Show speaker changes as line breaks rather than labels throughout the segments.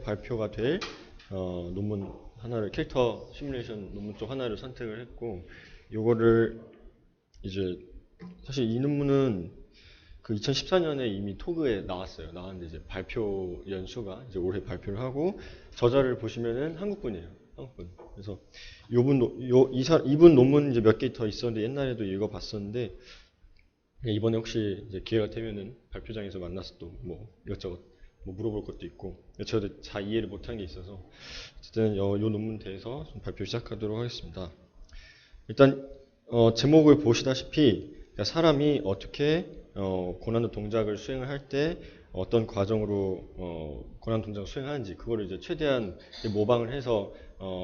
발표가 될 논문 하나를 캐릭터 시뮬레이션 논문 쪽 하나를 선택을 했고 요거를 이제 사실 이 논문은 그 2014년에 이미 토그에 나왔어요. 나왔는데 이제 발표 연수가 이제 올해 발표를 하고 저자를 보시면은 한국분이에요. 한국분. 그래서 이분 논문 이제 몇 개 더 있었는데 옛날에도 읽어봤었는데 이번에 혹시 이제 기회가 되면은 발표장에서 만나서 또 뭐 이것저것 뭐 물어볼 것도 있고 저도 잘 이해를 못한 게 있어서 어쨌든 요 논문 대해서 좀 발표 시작하도록 하겠습니다. 일단 제목을 보시다시피 사람이 어떻게 고난도 동작을 수행을 할 때 어떤 과정으로 고난도 동작을 수행하는지 그거를 이제 최대한 모방을 해서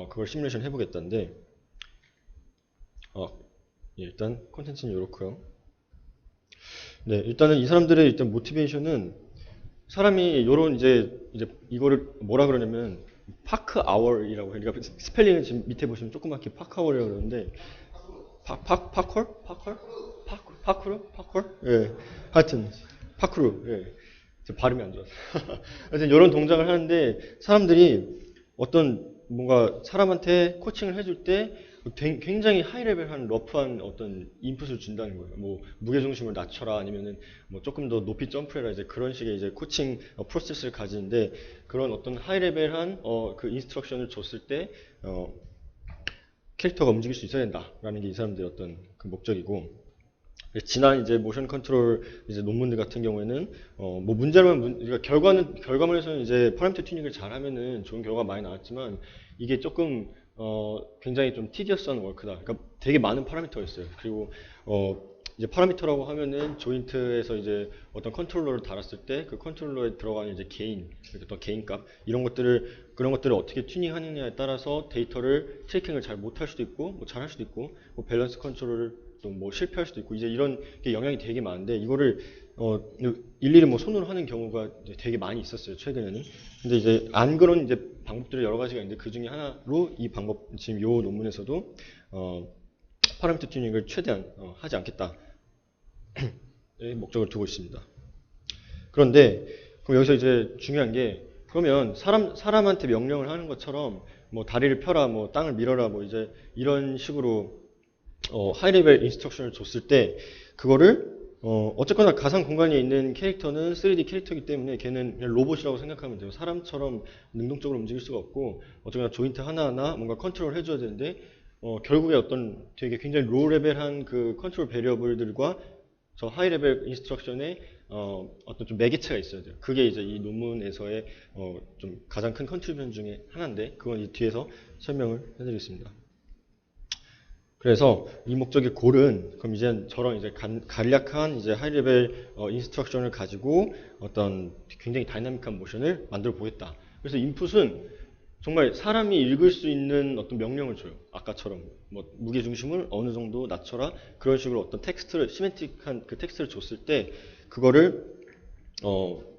그걸 시뮬레이션 해보겠다는데 예, 일단 콘텐츠는 이렇고요. 네, 일단은 이 사람들의 일단 모티베이션은 사람이 요런 이제 이거를 뭐라 그러냐면 파크 아워이라고 해요. 그러니까 스펠링은 지금 밑에 보시면 조그맣게 파크 아워이라고 그러는데 파컬? 파컬? 파크루? 파컬? 예. 하여튼 파크루. 예. 발음이 안 좋아서. 하여튼 이런 동작을 하는데 사람들이 어떤 뭔가 사람한테 코칭을 해줄 때 굉장히 하이 레벨한 러프한 어떤 인풋을 준다는 거예요. 뭐 무게 중심을 낮춰라 아니면은 뭐 조금 더 높이 점프해라 이제 그런 식의 이제 코칭 프로세스를 가지는데 그런 어떤 하이 레벨한 그 인스트럭션을 줬을 때 캐릭터가 움직일 수 있어야 된다라는 게 이 사람들의 어떤 그 목적이고 지난 이제 모션 컨트롤 이제 논문들 같은 경우에는 뭐 문제라면 그러니까 결과물에서는 이제 파라미터 튜닝을 잘하면은 좋은 결과가 많이 나왔지만 이게 조금 굉장히 좀 티디어스한 워크다. 그러니까 되게 많은 파라미터가 있어요. 그리고 이제 파라미터라고 하면은 조인트에서 이제 어떤 컨트롤러를 달았을 때 그 컨트롤러에 들어가는 이제 게인, 어떤 게인 값 이런 그런 것들을 어떻게 튜닝하느냐에 따라서 데이터를 트래킹을 잘 못할 수도 있고 뭐 잘할 수도 있고 뭐 밸런스 컨트롤을 또 뭐 실패할 수도 있고 이제 이런 게 영향이 되게 많은데 이거를 일일이 뭐 손으로 하는 경우가 되게 많이 있었어요 최근에는. 근데 이제 안 그런 이제 방법들이 여러 가지가 있는데 그 중에 하나로 이 방법 지금 요 논문에서도 파라미터 튜닝을 최대한 하지 않겠다. 목적을 두고 있습니다. 그런데 그럼 여기서 이제 중요한 게 그러면 사람한테 명령을 하는 것처럼 뭐 다리를 펴라, 뭐 땅을 밀어라, 뭐 이제 이런 식으로 하이 레벨 인스트럭션을 줬을 때 그거를 어쨌거나 가상 공간에 있는 캐릭터는 3D 캐릭터이기 때문에 걔는 그냥 로봇이라고 생각하면 돼요. 사람처럼 능동적으로 움직일 수가 없고 어쨌거나 조인트 하나하나 뭔가 컨트롤 해줘야 되는데 결국에 어떤 되게 굉장히 로우 레벨한 그 컨트롤 베리어블들과 저 하이 레벨 인스트럭션에 어떤 좀 매개체가 있어야 돼요. 그게 이제 이 논문에서의 좀 가장 큰 컨트리뷰션 중에 하나인데 그건 이 뒤에서 설명을 해드리겠습니다. 그래서 이 목적의 골은 그럼 이제 저런 이제 간략한 이제 하이 레벨 인스트럭션을 가지고 어떤 굉장히 다이나믹한 모션을 만들어 보겠다. 그래서 인풋은 정말 사람이 읽을 수 있는 어떤 명령을 줘요. 아까처럼 뭐 무게 중심을 어느 정도 낮춰라 그런 식으로 어떤 텍스트를 시멘틱한 그 텍스트를 줬을 때 그거를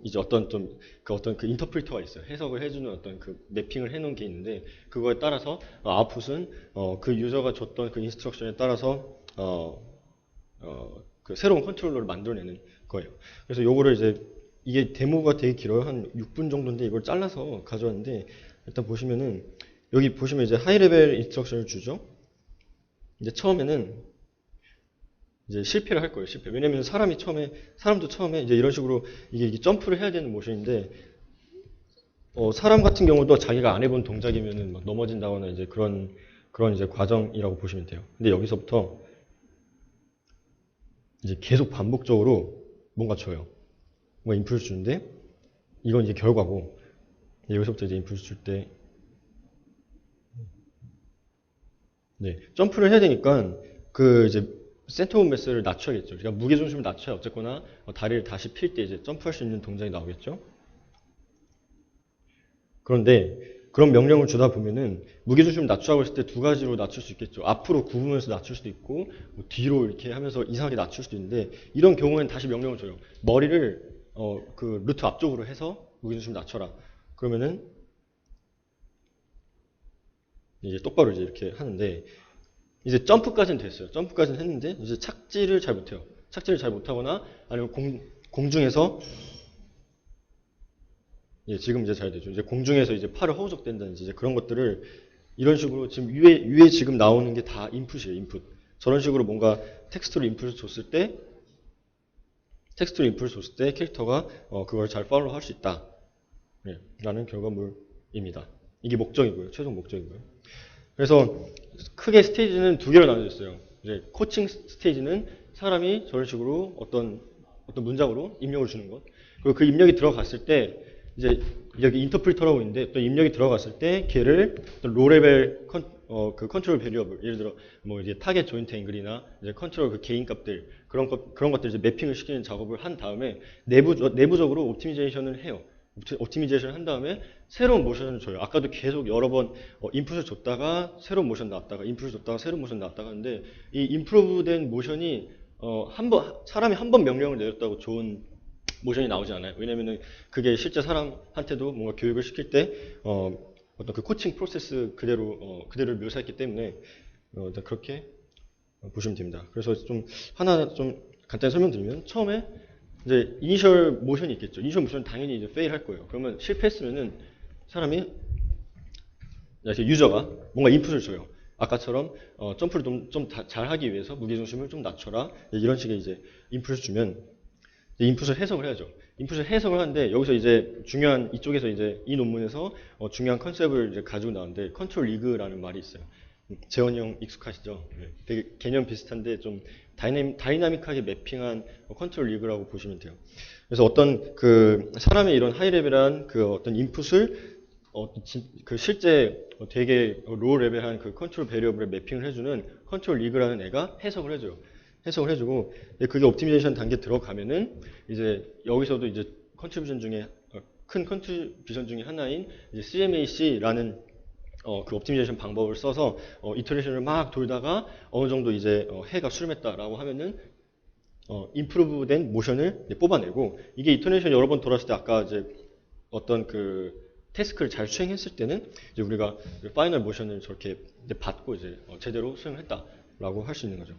이제 어떤 좀 그 어떤 그 인터프리터가 있어요. 해석을 해주는 어떤 그 매핑을 해놓은 게 있는데 그거에 따라서 아웃풋은 그 유저가 줬던 그 인스트럭션에 따라서 그 새로운 컨트롤러를 만들어내는 거예요. 그래서 요거를 이제 이게 데모가 되게 길어요. 한 6분 정도인데 이걸 잘라서 가져왔는데 일단 보시면은 여기 보시면 이제 하이 레벨 인스트럭션을 주죠. 이제 처음에는 이제 실패를 할 거예요. 실패. 왜냐면 사람도 처음에 이제 이런 식으로 이게 점프를 해야 되는 모션인데 사람 같은 경우도 자기가 안 해본 동작이면은 막 넘어진다거나 이제 그런 이제 과정이라고 보시면 돼요. 근데 여기서부터 이제 계속 반복적으로 뭔가 줘요. 뭔가 인풋을 주는데 이건 이제 결과고 여기서부터 이제 인풋을 줄 때 네, 점프를 해야 되니까 그 이제 센터 오브 매스를 낮춰야겠죠. 그러니까 무게 중심을 낮춰야 어쨌거나 다리를 다시 필 때 이제 점프할 수 있는 동작이 나오겠죠. 그런데 그런 명령을 주다 보면은 무게 중심을 낮추라고 했을 때 두 가지로 낮출 수 있겠죠. 앞으로 굽으면서 낮출 수도 있고 뭐 뒤로 이렇게 하면서 이상하게 낮출 수도 있는데 이런 경우에는 다시 명령을 줘요. 머리를 그 루트 앞쪽으로 해서 무게 중심을 낮춰라. 그러면은 이제 똑바로 이제 이렇게 하는데 이제 점프까지는 됐어요. 점프까지는 했는데 이제 착지를 잘 못해요. 착지를 잘 못하거나 아니면 공중에서 예, 지금 이제 잘 되죠. 이제 공중에서 이제 팔을 허우적댄다든지 이제 그런 것들을 이런 식으로 지금 위에 지금 나오는 게 다 인풋이에요, 인풋. 저런 식으로 뭔가 텍스트로 인풋을 줬을 때 캐릭터가 그걸 잘 팔로우 할 수 있다. 예, 라는 결과물입니다. 이게 목적이고요. 최종 목적이고요. 그래서 크게 스테이지는 두 개로 나눠져 있어요. 이제 코칭 스테이지는 사람이 저런 식으로 어떤 문장으로 입력을 주는 것. 그리고 그 입력이 들어갔을 때 이제 여기 인터프리터라고 있는데 또 입력이 들어갔을 때 걔를 로 레벨 그 컨트롤 베리어블 예를 들어 뭐 이제 타겟 조인트 앵글이나 이제 컨트롤 그 개인 값들 그런 것들 이제 매핑을 시키는 작업을 한 다음에 내부적으로 옵티미제이션을 해요. 옵티미제이션을 한 다음에 새로운 모션을 줘요. 아까도 계속 여러 번 인풋을 줬다가 새로운 모션 나왔다가 인풋을 줬다가 새로운 모션 나왔다가 하는데 이 임프로브된 모션이 사람이 한 번 명령을 내렸다고 좋은 모션이 나오지 않아요. 왜냐면은 그게 실제 사람한테도 뭔가 교육을 시킬 때 어떤 그 코칭 프로세스 그대로 묘사했기 때문에 일단 그렇게 보시면 됩니다. 그래서 하나 좀 간단히 설명드리면 처음에 이제 이니셜 모션이 있겠죠. 이니셜 모션은 당연히 이제 페일 할 거예요. 그러면 실패했으면은 사람이 유저가 뭔가 인풋을 줘요. 아까처럼 점프를 좀 잘 하기 위해서 무게중심을 좀 낮춰라. 이런 식의 이제 인풋을 주면 인풋을 해석을 해야죠. 인풋을 해석을 하는데 여기서 이제 중요한 이쪽에서 이제 이 논문에서 중요한 컨셉을 이제 가지고 나왔는데 컨트롤 리그라는 말이 있어요. 재원이 형 익숙하시죠? 네. 되게 개념 비슷한데 좀 다이나믹하게 매핑한 컨트롤 리그라고 보시면 돼요. 그래서 어떤 그 사람의 이런 하이 레벨한 그 어떤 인풋을 그 실제 되게 로우 레벨한 그 컨트롤 베리어블에 매핑을 해주는 컨트롤 리그라는 애가 해석을 해줘요. 해석을 해주고 그게 옵티미제이션 단계 들어가면은 이제 여기서도 이제 컨트리뷰션 중에 큰 컨트리뷰션 중에 하나인 이제 CMAC라는 그 옵티미제이션 방법을 써서 이터레이션을 막 돌다가 어느 정도 이제 해가 수렴했다라고 하면은 임프루브된 모션을 뽑아내고 이게 이터레이션 여러 번 돌았을 때 아까 이제 어떤 그 태스크를 잘 수행했을 때는 이제 우리가 파이널 모션을 저렇게 이제 받고 이제 제대로 수행했다라고 할 수 있는 거죠.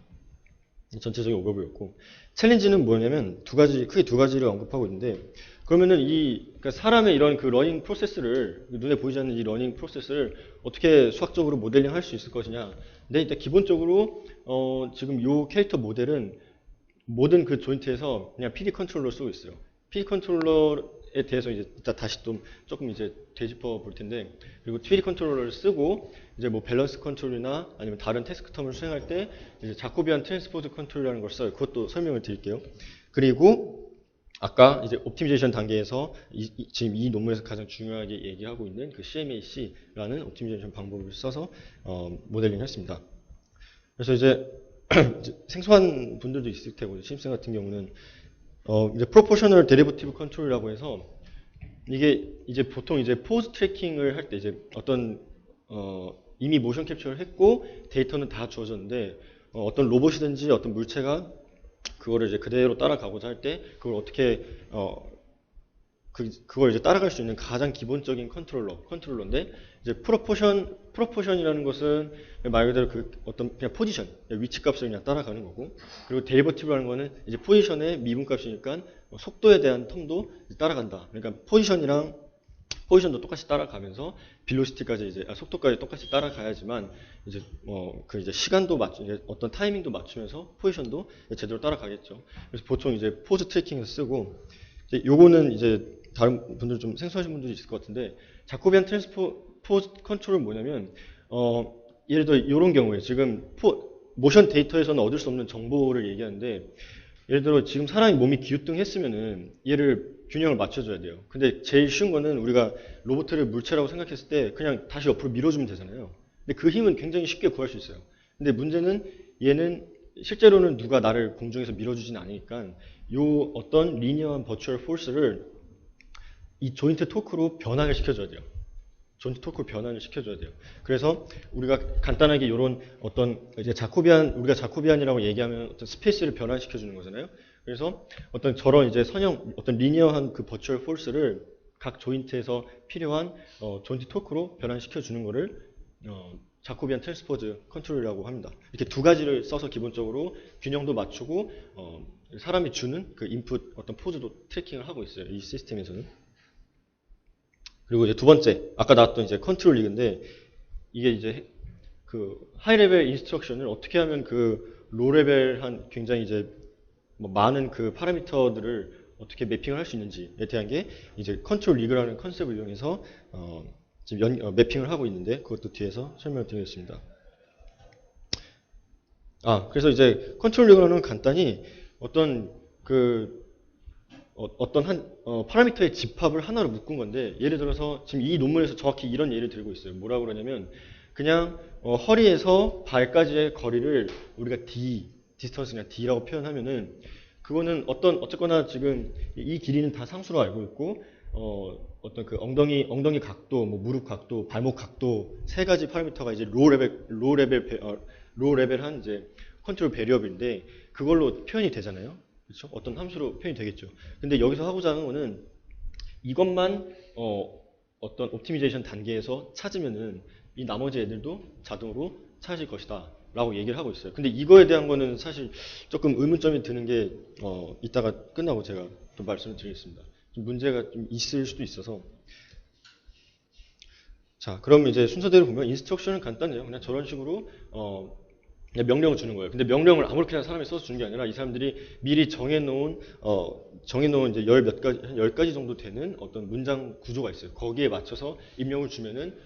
전체적인 오버뷰였고 챌린지는 뭐냐면 크게 두 가지를 언급하고 있는데 그러면은 그러니까 사람의 이런 그 러닝 프로세스를 눈에 보이지 않는 이 러닝 프로세스를 어떻게 수학적으로 모델링 할 수 있을 것이냐. 근데 일단 기본적으로 지금 이 캐릭터 모델은 모든 그 조인트에서 그냥 PD 컨트롤러 쓰고 있어요. PD 컨트롤러에 대해서 이제 이따 다시 좀 조금 이제 되짚어 볼 텐데 그리고 PD 컨트롤러를 쓰고 이제 뭐 밸런스 컨트롤이나 아니면 다른 태스크 텀을 수행할 때 이제 자코비안 트랜스포즈 컨트롤이라는 걸 써요. 그것도 설명을 드릴게요. 그리고 아까 이제 옵티미제이션 단계에서 지금 이 논문에서 가장 중요하게 얘기하고 있는 그 CMAC라는 옵티미제이션 방법을 써서 모델링 했습니다. 그래서 이제 생소한 분들도 있을 테고 신입생 같은 경우는 이제 프로포셔널 데리버티브 컨트롤이라고 해서 이게 이제 보통 이제 포즈 트래킹을 할 때 이제 어떤 이미 모션 캡처를 했고 데이터는 다 주어졌는데 어떤 로봇이든지 어떤 물체가 그거를 이제 그대로 따라가고자 할 때 그걸 어떻게 그걸 이제 따라갈 수 있는 가장 기본적인 컨트롤러인데 이제 프로포션이라는 것은 말 그대로 그 어떤 그냥 포지션, 위치 값을 그냥 따라가는 거고 그리고 데리버티브라는 거는 이제 포지션의 미분값이니까 속도에 대한 텀도 따라간다. 그러니까 포지션도 똑같이 따라가면서 빌로시티까지 이제 속도까지 똑같이 따라가야지만 이제 그 이제 시간도 이제 어떤 타이밍도 맞추면서 포지션도 제대로 따라가겠죠. 그래서 보통 이제 포즈 트래킹을 쓰고 이제 요거는 이제 다른 분들 좀 생소하신 분들이 있을 것 같은데 자코비안 트랜스포즈 컨트롤은 뭐냐면 예를 들어 이런 경우에 지금 모션 데이터에서는 얻을 수 없는 정보를 얘기하는데 예를 들어 지금 사람이 몸이 기우뚱했으면은 얘를 균형을 맞춰줘야 돼요. 근데 제일 쉬운 거는 우리가 로봇을 물체라고 생각했을 때 그냥 다시 옆으로 밀어주면 되잖아요. 근데 그 힘은 굉장히 쉽게 구할 수 있어요. 근데 문제는 얘는 실제로는 누가 나를 공중에서 밀어주지는 않으니까 요 어떤 리니어한 버추얼 포스를 이 조인트 토크로 변환을 시켜줘야 돼요. 조인트 토크로 변환을 시켜줘야 돼요. 그래서 우리가 간단하게 이런 어떤 이제 우리가 자코비안이라고 얘기하면 어떤 스페이스를 변환시켜주는 거잖아요. 그래서 어떤 저런 이제 어떤 리니어한 그 버추얼 포스를 각 조인트에서 필요한 조인트 토크로 변환시켜주는 거를 자코비안 트랜스포즈 컨트롤이라고 합니다. 이렇게 두 가지를 써서 기본적으로 균형도 맞추고 사람이 주는 그 인풋 어떤 포즈도 트래킹을 하고 있어요. 이 시스템에서는. 그리고 이제 두 번째, 아까 나왔던 이제 컨트롤 리그인데, 이게 이제 그 하이 레벨 인스트럭션을 어떻게 하면 그 로 레벨한 굉장히 이제 뭐 많은 그 파라미터들을 어떻게 매핑을 할 수 있는지에 대한 게 이제 컨트롤 리그라는 컨셉을 이용해서 지금 매핑을 하고 있는데, 그것도 뒤에서 설명을 드리겠습니다. 그래서 이제 컨트롤 리그는 간단히 어떤 파라미터의 집합을 하나로 묶은 건데, 예를 들어서 지금 이 논문에서 정확히 이런 예를 들고 있어요. 뭐라고 그러냐면, 그냥 허리에서 발까지의 거리를 우리가 디스턴스 그냥 D라고 표현하면은, 그거는 어쨌거나 지금 이 길이는 다 상수로 알고 있고, 어떤 그 엉덩이 각도, 뭐 무릎 각도, 발목 각도 세 가지 파라미터가 이제 로 레벨한 이제 컨트롤 베리어블인데, 그걸로 표현이 되잖아요. 그렇죠? 어떤 함수로 표현이 되겠죠. 근데 여기서 하고자 하는 거는 이것만 어떤 옵티미제이션 단계에서 찾으면은 이 나머지 애들도 자동으로 찾을 것이다 라고 얘기를 하고 있어요. 근데 이거에 대한 거는 사실 조금 의문점이 드는 게 이따가 끝나고 제가 또 말씀을 드리겠습니다. 좀 문제가 좀 있을 수도 있어서. 자, 그럼 이제 순서대로 보면 인스트럭션은 간단해요. 그냥 저런 식으로 그냥 명령을 주는 거예요. 근데 명령을 아무렇게나 사람이 써서 주는 게 아니라, 이 사람들이 미리 정해놓은 이제 열 가지 정도 되는 어떤 문장 구조가 있어요. 거기에 맞춰서 입력을 주면은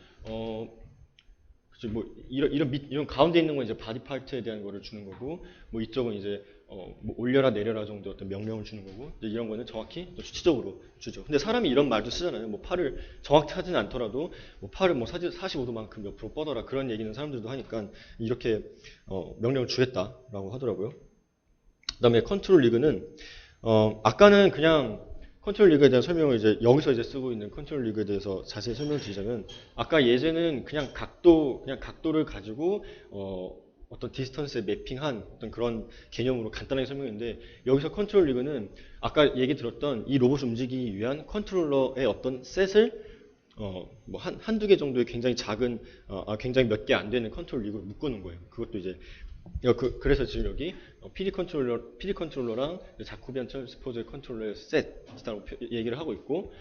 뭐 이런 가운데 있는 건 이제 바디 파트에 대한 거를 주는 거고, 뭐 이쪽은 이제 뭐 올려라 내려라 정도 어떤 명령을 주는 거고, 이런 거는 정확히 또 수치적으로 주죠. 근데 사람이 이런 말도 쓰잖아요. 뭐 팔을 정확히 하지는 않더라도 뭐 팔을 뭐 45도만큼 옆으로 뻗어라, 그런 얘기는 사람들도 하니까 이렇게 명령을 주겠다라고 하더라고요. 그다음에 컨트롤 리그는 아까는 그냥 컨트롤 리그에 대한 설명을 이제 여기서 이제 쓰고 있는 컨트롤 리그에 대해서 자세히 설명을 드리자면, 아까 예제는 그냥 각도를 가지고 어떤 디스턴스에 매핑한 어떤 그런 개념으로 간단하게 설명했는데, 여기서 컨트롤 리그는 아까 얘기 들었던 이 로봇을 움직이기 위한 컨트롤러의 어떤 셋을 뭐 한두 개 정도의 굉장히 작은 굉장히 몇 개 안 되는 컨트롤 리그로 묶어놓은 거예요. 그것도 이제 그래서 지금 여기 PD 컨트롤러랑 자코비안 트랜스포즈 컨트롤러의 셋이라고 얘기를 하고 있고,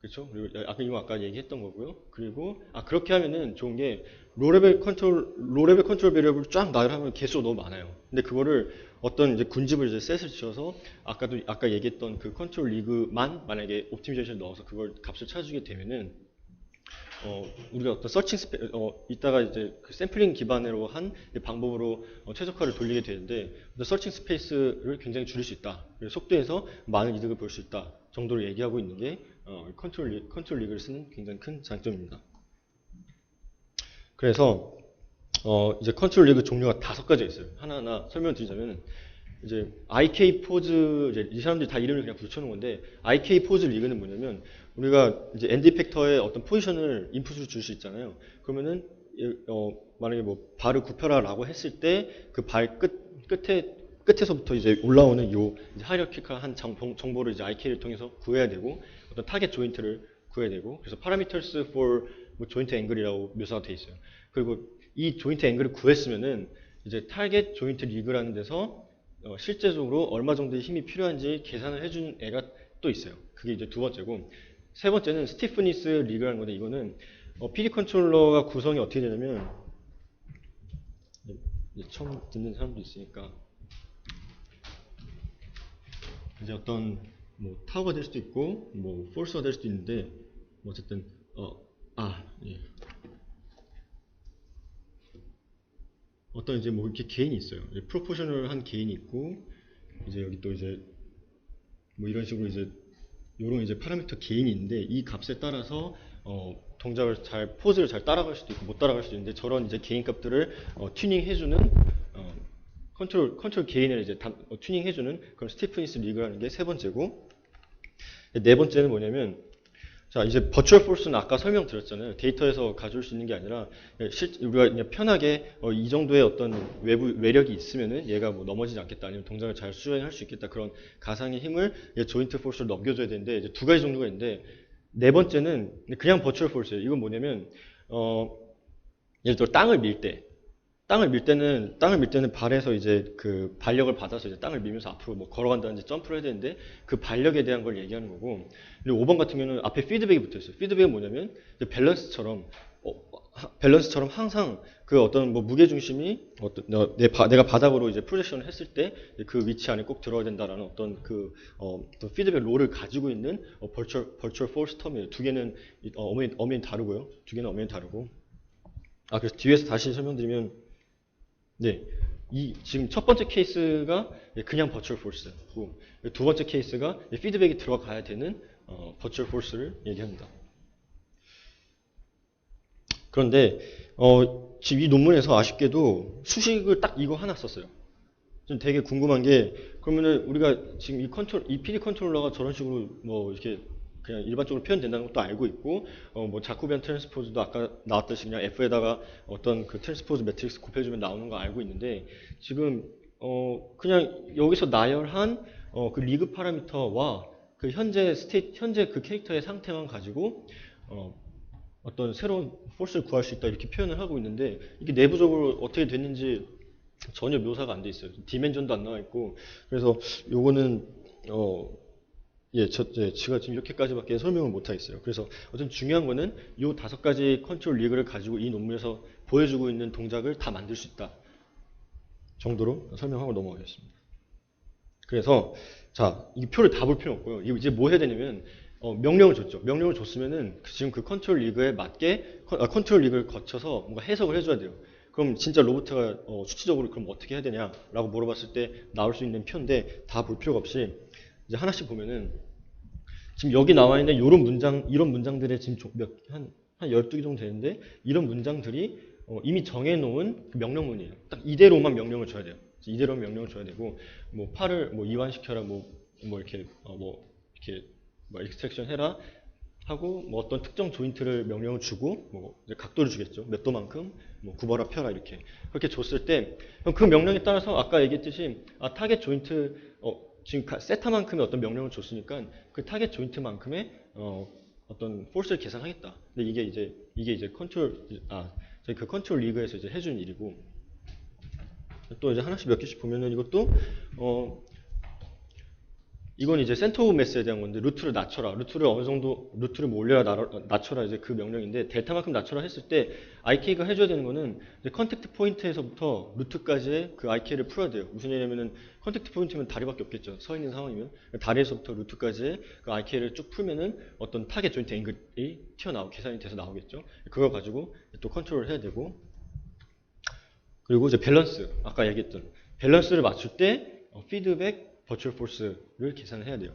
그렇죠? 그리고 아까 얘기했던 거고요. 그리고 그렇게 하면은 좋은 게 로레벨 컨트롤 베리어블 쫙 나열하면 개수가 너무 많아요. 근데 그거를 어떤 이제 군집을 이제 셋을 지어서 아까 얘기했던 그 컨트롤 리그만 만약에 옵티미제이션 넣어서 그걸 값을 찾아주게 되면은 우리가 어떤 이따가 이제 그 샘플링 기반으로 한 방법으로 최적화를 돌리게 되는데, 서칭 스페이스를 굉장히 줄일 수 있다. 그래서 속도에서 많은 이득을 볼 수 있다 정도로 얘기하고 있는 게 컨트롤 리그를 쓰는 굉장히 큰 장점입니다. 그래서 이제 컨트롤 리그 종류가 5가지가 있어요. 하나하나 설명드리자면, 이제 IK 포즈, 이제 이 사람들이 다 이름을 그냥 붙여놓은 건데, IK 포즈 리그는 뭐냐면, 우리가 이제 엔드 이펙터의 어떤 포지션을 인풋으로 줄 수 있잖아요. 그러면은 만약에 뭐 발을 굽혀라라고 했을 때 그 발 끝에서부터 이제 올라오는 요 하이어키컬한 정보를 이제 IK를 통해서 구해야 되고, 어떤 타겟 조인트를 구해야 되고, 그래서 parameters for 뭐 조인트 앵글이라고 묘사가 돼 있어요. 그리고 이 조인트 앵글을 구했으면은 이제 타겟 조인트 리그라는 데서 실제적으로 얼마 정도의 힘이 필요한지 계산을 해주는 애가 또 있어요. 그게 이제 두 번째고, 세 번째는 스티프니스 리그라는 건데, 이거는 PD 컨트롤러가 구성이 어떻게 되냐면, 이제 처음 듣는 사람도 있으니까, 이제 어떤 뭐 타워가 될 수도 있고 뭐 폴스가 될 수도 있는데, 뭐 어쨌든 예. 어떤 이제 뭐 이렇게 개인이 있어요. 프로포셔널한 개인이 있고, 이제 여기 또 이제 뭐 이런 식으로 이제 요런 이제 파라미터 개인이 있는데, 이 값에 따라서 동작을 포즈를 잘 따라갈 수도 있고 못 따라갈 수도 있는데, 저런 이제 개인 값들을 튜닝해주는 컨트롤 개인을 이제 튜닝해주는 그런 스티프니스 리그라는 게 세 번째고, 네 번째는 뭐냐면, 자, 이제 버추얼 포스는 아까 설명드렸잖아요. 데이터에서 가져올 수 있는 게 아니라 우리가 그냥 편하게 이 정도의 어떤 외부 외력이 있으면은 얘가 뭐 넘어지지 않겠다, 아니면 동작을 잘 수행할 수 있겠다, 그런 가상의 힘을 조인트 포스로 넘겨줘야 되는데, 이제 두 가지 정도가 있는데, 네 번째는 그냥 버추얼 포스예요. 이건 뭐냐면 예를 들어 땅을 밀 때 땅을 밀 때는 발에서 이제 그 발력을 받아서 이제 땅을 밀면서 앞으로 뭐 걸어간다든지 점프를 해야 되는데 그 발력에 대한 걸 얘기하는 거고, 그리고 5번 같은 경우는 앞에 피드백이 붙어 있어요. 피드백은 뭐냐면 이제 밸런스처럼 항상 그 어떤 뭐 무게 중심이 내가 바닥으로 이제 프로젝션을 했을 때 그 위치 안에 꼭 들어야 된다라는 어떤 그 어떤 피드백 롤을 가지고 있는 버추얼 포스 텀이에요. 두 개는 엄연히 다르고요. 두 개는 엄연히 다르고. 그래서 뒤에서 다시 설명드리면, 네, 지금 첫 번째 케이스가 그냥 버추얼 포스고, 두 번째 케이스가 피드백이 들어가야 되는 버추얼 포스를 얘기합니다. 그런데 지금 이 논문에서 아쉽게도 수식을 딱 이거 하나 썼어요. 좀 되게 궁금한 게, 그러면은 우리가 지금 이 PD 컨트롤러가 저런 식으로 뭐 이렇게 그냥 일반적으로 표현된다는 것도 알고 있고, 뭐 자코비안 트랜스포즈도 아까 나왔듯이 그냥 F에다가 어떤 그 트랜스포즈 매트릭스 곱해주면 나오는 거 알고 있는데, 지금 그냥 여기서 나열한 그 리그 파라미터와 그 현재 그 캐릭터의 상태만 가지고 어떤 새로운 포스를 구할 수 있다 이렇게 표현을 하고 있는데, 이게 내부적으로 어떻게 됐는지 전혀 묘사가 안 돼 있어요. 디멘전도 안 나와 있고. 그래서 요거는 제가 지금 이렇게까지밖에 설명을 못 하겠어요. 그래서 어쨌든 중요한 거는 이 5가지 컨트롤 리그를 가지고 이 논문에서 보여주고 있는 동작을 다 만들 수 있다 정도로 설명하고 넘어가겠습니다. 그래서 자, 이 표를 다 볼 필요 없고요. 이제 뭐 해야 되냐면 명령을 줬죠. 명령을 줬으면은 지금 그 컨트롤 리그에 맞게 컨트롤 리그를 거쳐서 뭔가 해석을 해줘야 돼요. 그럼 진짜 로봇가 수치적으로 그럼 어떻게 해야 되냐라고 물어봤을 때 나올 수 있는 표인데, 다 볼 필요가 없이 이제 하나씩 보면은, 지금 여기 나와 있는 이런 문장들의 지금 한 12개 정도 되는데, 이런 문장들이 이미 정해놓은 그 명령문이에요. 딱 이대로만 명령을 줘야 돼요. 이대로 명령을 줘야 되고, 뭐 팔을 뭐 이완시켜라, 이렇게 익스트랙션 해라 하고, 뭐 어떤 특정 조인트를 명령을 주고, 뭐 이제 각도를 주겠죠. 몇 도만큼, 뭐 굽어라 펴라 이렇게 그렇게 줬을 때, 그 명령에 따라서 아까 얘기했듯이 타겟 조인트 지금 세타만큼의 어떤 명령을 줬으니까 그 타겟 조인트만큼의 어떤 포스를 계산하겠다. 근데 이게 이제 저희 그 컨트롤 리그에서 이제 해준 일이고, 또 이제 하나씩 몇 개씩 보면은 이것도 이건 이제 센터 오브 매스에 대한 건데, 루트를 낮춰라. 루트를 어느 정도, 루트를 뭐 올려라, 낮춰라, 이제 그 명령인데, 델타만큼 낮춰라 했을 때, IK가 해줘야 되는 거는, 이제 컨택트 포인트에서부터 루트까지의 그 IK를 풀어야 돼요. 무슨 얘기냐면은, 컨택트 포인트면 다리밖에 없겠죠. 서 있는 상황이면. 다리에서부터 루트까지의 그 IK를 쭉 풀면은, 어떤 타겟 조인트 앵글이 계산이 돼서 나오겠죠. 그걸 가지고 또 컨트롤을 해야 되고, 그리고 이제 밸런스. 아까 얘기했던, 밸런스를 맞출 때, 피드백, 버추얼 포스를 계산을 해야 돼요.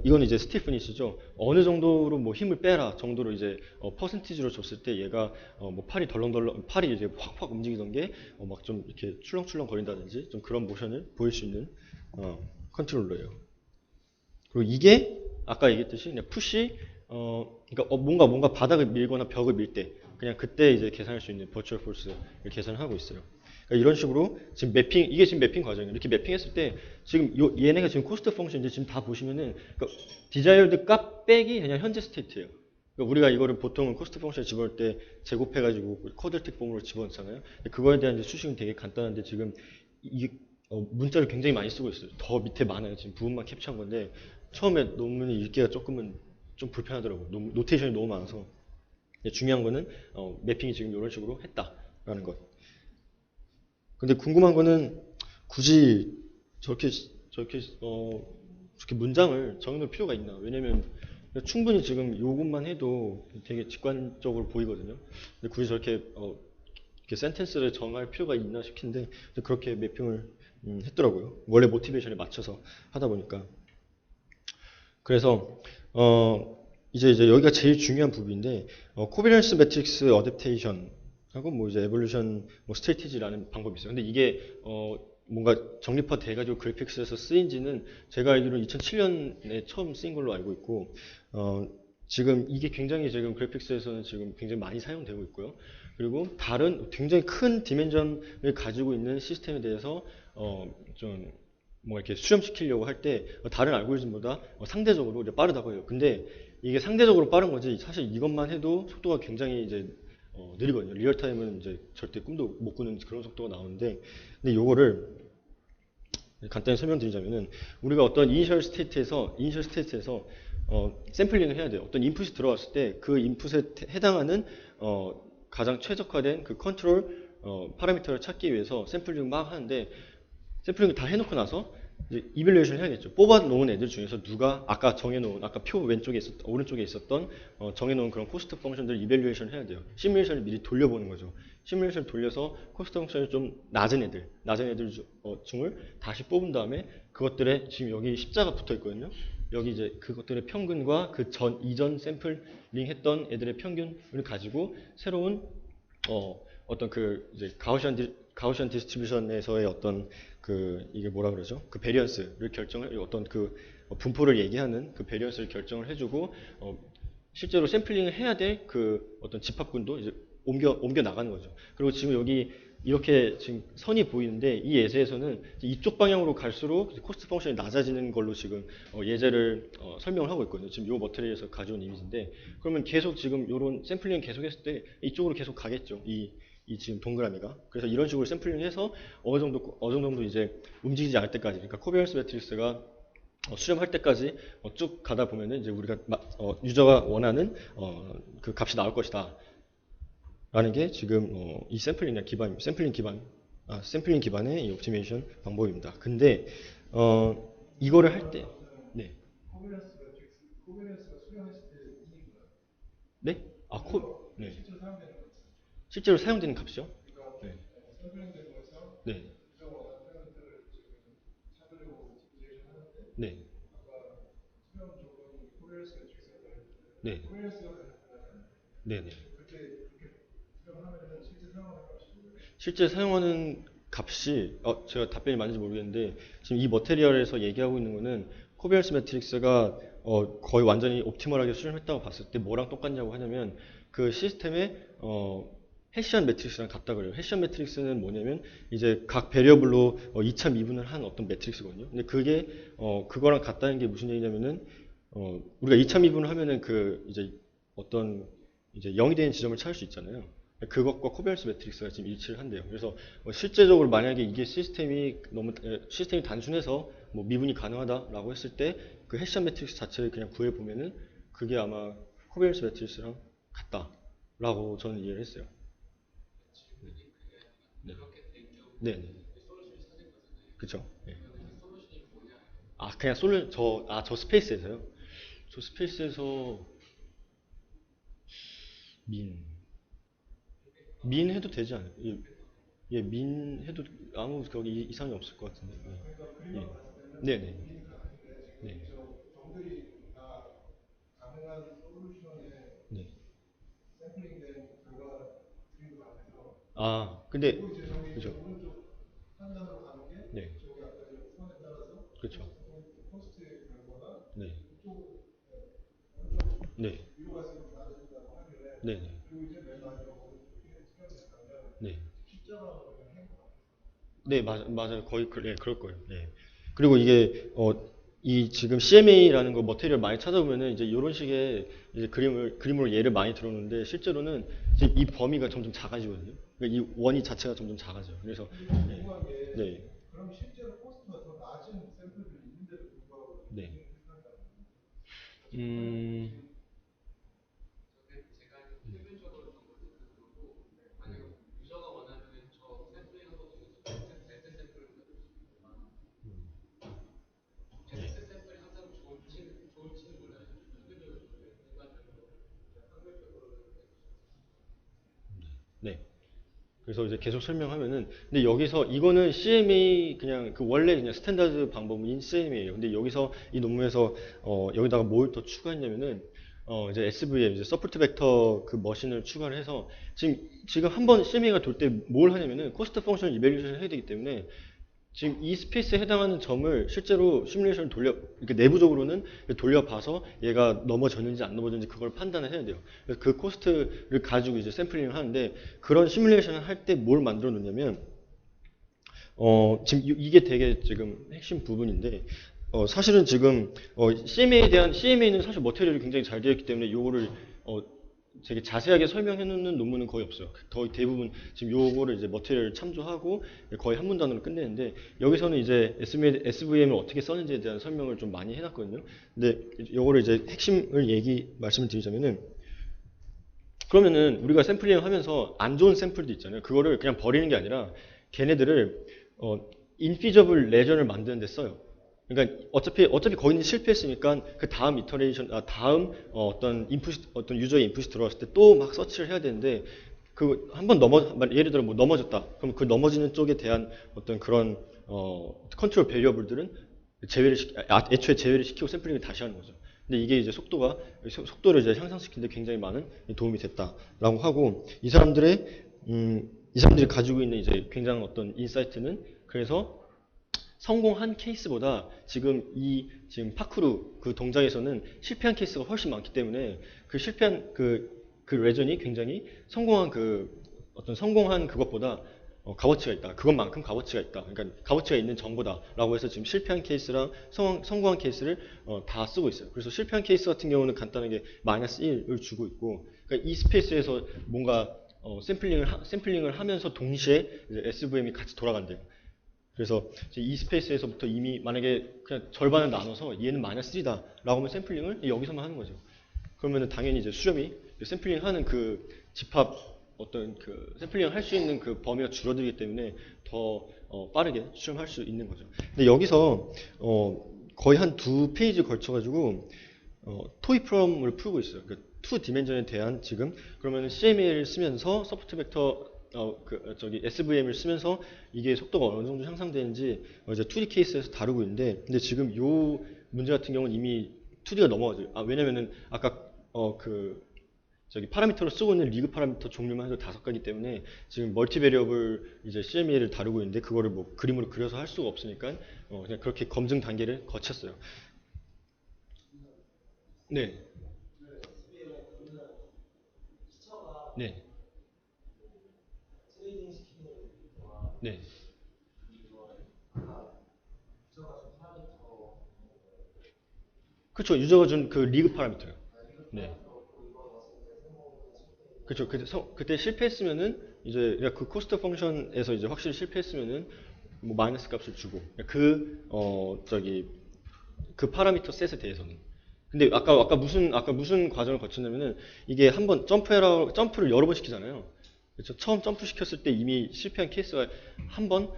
이건 이제 스티프니스죠. 어느 정도로 뭐 힘을 빼라 정도로 이제 퍼센티지로 줬을 때 얘가 뭐 팔이 이제 확확 움직이던 게 막 좀 이렇게 출렁출렁 거린다든지 좀 그런 모션을 보일 수 있는 컨트롤러예요. 그리고 이게 아까 얘기했듯이 그냥 푸시 그러니까 뭔가 바닥을 밀거나 벽을 밀 때 그냥 그때 이제 계산할 수 있는 버추얼 포스를 계산을 하고 있어요. 그러니까 이런 식으로 지금 이게 지금 매핑 과정이에요. 이렇게 매핑했을 때 지금 얘네가 지금 코스트 펑션 이제 지금 다 보시면은 그러니까 디자이어드 값 빼기 그냥 현재 스테이트예요. 그러니까 우리가 이거를 보통은 코스트 펑션 집어넣을 때 제곱해가지고 쿼드래틱 폼으로 집어넣잖아요. 그거에 대한 이제 수식은 되게 간단한데 지금 이게 문자를 굉장히 많이 쓰고 있어요. 더 밑에 많아요. 지금 부분만 캡처한 건데 처음에 논문이 읽기가 조금은 좀 불편하더라고요. 노테이션이 너무 많아서. 중요한 거는 매핑이 지금 이런 식으로 했다라는 것. 근데 궁금한 거는 굳이 저렇게 문장을 정해놓을 필요가 있나? 왜냐면 충분히 지금 요것만 해도 되게 직관적으로 보이거든요. 근데 굳이 저렇게 센텐스를 정할 필요가 있나 싶긴데 그렇게 매핑을 했더라고요. 원래 모티베이션에 맞춰서 하다 보니까. 그래서 이제 여기가 제일 중요한 부분인데 코비런스 매트릭스 어댑테이션 하고 뭐 이제 에볼루션 뭐 스트래티지라는 방법이 있어요. 근데 이게 뭔가 정립화 돼가지고 그래픽스에서 쓰인지는 제가 알기로는 2007년에 처음 쓰인 걸로 알고 있고 지금 이게 굉장히 지금 그래픽스에서는 지금 굉장히 많이 사용되고 있고요. 그리고 다른 굉장히 큰 디멘전을 가지고 있는 시스템에 대해서 좀 뭐 이렇게 수렴시키려고 할 때 다른 알고리즘보다 상대적으로 이제 빠르다고 해요. 근데 이게 상대적으로 빠른 거지 사실 이것만 해도 속도가 굉장히 이제 느리거든요. 리얼타임은 이제 절대 꿈도 못 꾸는 그런 속도가 나오는데, 근데 요거를 간단히 설명드리자면은, 우리가 어떤 이니셜 스테이트에서 샘플링을 해야 돼요. 어떤 인풋이 들어왔을 때 그 인풋에 해당하는 가장 최적화된 그 컨트롤 파라미터를 찾기 위해서 샘플링 막 하는데, 샘플링을 다 해놓고 나서 이제 이밸류에이션을 해야겠죠. 뽑아놓은 애들 중에서 누가 아까 정해놓은, 아까 표 오른쪽에 있었던 정해놓은 그런 코스트 펑션들을 이밸류에이션을 해야 돼요. 시뮬레이션을 미리 돌려보는 거죠. 시뮬레이션을 돌려서 코스트 펑션이 좀 낮은 애들 중을 다시 뽑은 다음에 그것들의 지금 여기 십자가 붙어 있거든요. 여기 이제 그것들의 평균과 그 이전 샘플링 했던 애들의 평균을 가지고 새로운 어떤 그 이제 가우시안 디스트리뷰션에서의 어떤 이게 뭐라 그러죠? 그 베리언스를 어떤 그 분포를 얘기하는 그 베리언스를 결정을 해주고, 실제로 샘플링을 해야 될 그 어떤 집합군도 이제 옮겨 나가는 거죠. 그리고 지금 여기 이렇게 지금 선이 보이는데, 이 예제에서는 이쪽 방향으로 갈수록 코스트 펑션이 낮아지는 걸로 지금 예제를 설명을 하고 있거든요. 지금 이 머터리얼에서 가져온 이미지인데, 그러면 계속 지금 이런 샘플링 계속 했을 때 이쪽으로 계속 가겠죠. 이 지금 동그라미가. 그래서 이런 식으로 샘플링 해서 어느 정도 이제 움직이지 않을 때까지, 그러니까 코베런스 매트릭스가 수렴할 때까지 쭉 가다 보면은 이제 우리가 유저가 원하는 그 값이 나올 것이다 라는 게 지금 이 샘플링 기반의 이 옵티메이션 방법입니다. 근데 이거를 할 때, 네. 네? 네. 실제로 사용되는 값이요? 네. 네. 네. 네. 네. 네. 실제 사용하는 값이 제가 답변이 맞는지 모르겠는데, 지금 이 머테리얼에서 얘기하고 있는 거는 코비어스 매트릭스가 거의 완전히 옵티멀하게 수렴했다고 봤을 때 뭐랑 똑같냐고 하냐면, 그 시스템의 해시안 매트릭스랑 같다 그래요. 해시안 매트릭스는 뭐냐면 이제 각 베리어블로 2차 미분을 한 어떤 매트릭스거든요. 근데 그게 그거랑 같다는 게 무슨 얘기냐면은 우리가 2차 미분을 하면은 그 이제 어떤 이제 0이 되는 지점을 찾을 수 있잖아요. 그것과 코베런스 매트릭스가 지금 일치를 한대요. 그래서 실제적으로 만약에 이게 시스템이 단순해서 뭐 미분이 가능하다라고 했을 때 그 해시안 매트릭스 자체를 그냥 구해 보면은 그게 아마 코베런스 매트릭스랑 같다라고 저는 이해를 했어요. 네. 네. 네. 그쵸. 네. 그냥 저 스페이스에서요? 저 스페이스에서 민 해도 되지 않아요? 예, 민 해도 아무 거기 이상이 없을 것 같은데. 예. 네. 네. 네. 네. 근데 그죠. 네. 그렇죠. 네. 네. 네. 네. 네, 맞아요. 거의 그럴 거예요. 네. 그리고 이게 이 지금 CMA라는 거 머테리얼 많이 찾아보면은 이제 이런 식의 이제 그림으로 예를 많이 들었는데, 실제로는 이제 이 범위가 점점 작아지거든요. 그러니까 이 원이 자체가 점점 작아져요. 그래서 네. 네. 네. 음, 네. 그래서 이제 계속 설명하면은, 근데 여기서 이거는 CMA 그냥 그 원래 그냥 스탠다드 방법인 CMA예요. 근데 여기서 이 논문에서 여기다가 뭘 더 추가했냐면은 이제 SVM 이제 서포트 벡터 그 머신을 추가를 해서 지금 한번 CMA가 돌 때 뭘 하냐면은 코스트 펑션 이밸류에이션을 해야 되기 때문에 지금 이 스페이스에 해당하는 점을 실제로 시뮬레이션을 이렇게 내부적으로는 돌려봐서 얘가 넘어졌는지 안 넘어졌는지 그걸 판단을 해야 돼요. 그래서 그 코스트를 가지고 이제 샘플링을 하는데, 그런 시뮬레이션을 할 때 뭘 만들어 놓냐면, 지금 이게 되게 지금 핵심 부분인데, 사실은 지금 CMA는 사실 머테리얼이 굉장히 잘 되어 있기 때문에 요거를 되게 자세하게 설명해 놓는 논문은 거의 없어요. 거의 대부분 지금 요거를 이제 머티리얼을 참조하고 거의 한 문단으로 끝내는데 여기서는 이제 SVM을 어떻게 썼는지에 대한 설명을 좀 많이 해놨거든요. 근데 요거를 이제 핵심을 말씀을 드리자면은 그러면은 우리가 샘플링 하면서 안 좋은 샘플도 있잖아요. 그거를 그냥 버리는 게 아니라 걔네들을 인피저블 레전을 만드는 데 써요. 그러니까 어차피 거기는 실패했으니까 그 다음 이터레이션 다음 어떤 인풋 어떤 유저의 인풋이 들어왔을 때 또 막 서치를 해야 되는데 그 한 번 예를 들어 뭐 넘어졌다. 그럼 그 넘어지는 쪽에 대한 어떤 그런 컨트롤 베리어블들은 애초에 제외를 시키고 샘플링을 다시 하는 거죠. 근데 이게 이제 속도를 이제 향상시키는데 굉장히 많은 도움이 됐다라고 하고 이 사람들이 가지고 있는 이제 굉장한 어떤 인사이트는 그래서 성공한 케이스보다 지금 파크루 그 동작에서는 실패한 케이스가 훨씬 많기 때문에 그 실패한 그 레전이 굉장히 성공한 그것보다 값어치가 있다. 그것만큼 값어치가 있다. 그러니까 값어치가 있는 정보다라고 해서 지금 실패한 케이스랑 성공한 케이스를 다 쓰고 있어요. 그래서 실패한 케이스 같은 경우는 간단하게 마이너스 1을 주고 있고, 그러니까 이 스페이스에서 뭔가 샘플링을 하면서 동시에 이제 SVM이 같이 돌아간대요. 그래서 이 스페이스에서부터 이미 만약에 그냥 절반을 나눠서 얘는 마이너스 3다 라고 하면 샘플링을 여기서만 하는 거죠. 그러면은 당연히 이제 수렴이 샘플링 하는 그 집합 어떤 그 샘플링을 할 수 있는 그 범위가 줄어들기 때문에 더 빠르게 수렴할 수 있는 거죠. 근데 여기서 거의 한 두 페이지 걸쳐가지고 토이 프롬을 풀고 있어요. 그 투 디멘전에 대한 지금 그러면 CMA를 쓰면서 소프트 벡터 SVM을 쓰면서 이게 속도가 어느 정도 향상되는지 이제 2D 케이스에서 다루고 있는데 근데 지금 요 문제 같은 경우는 이미 2D가 넘어가죠. 왜냐면은 아까 파라미터로 쓰고 있는 리그 파라미터 종류만 해도 5가지 때문에 지금 멀티 베리어블 이제 CMA를 다루고 있는데 그거를 뭐 그림으로 그려서 할 수가 없으니까 그냥 그렇게 검증 단계를 거쳤어요. 네. 네. 네. 그쵸. 유저가 준 그 리그 파라미터요. 네. 그쵸. 그때 실패했으면은 이제 그러니까 그 코스트 펑션에서 이제 확실히 실패했으면은 뭐 마이너스 값을 주고 그 파라미터 셋에 대해서는. 근데 아까 무슨 과정을 거쳤냐면은 이게 한번 점프를 여러 번 시키잖아요. 그렇죠. 처음 점프 시켰을 때 이미 실패한 케이스가 한번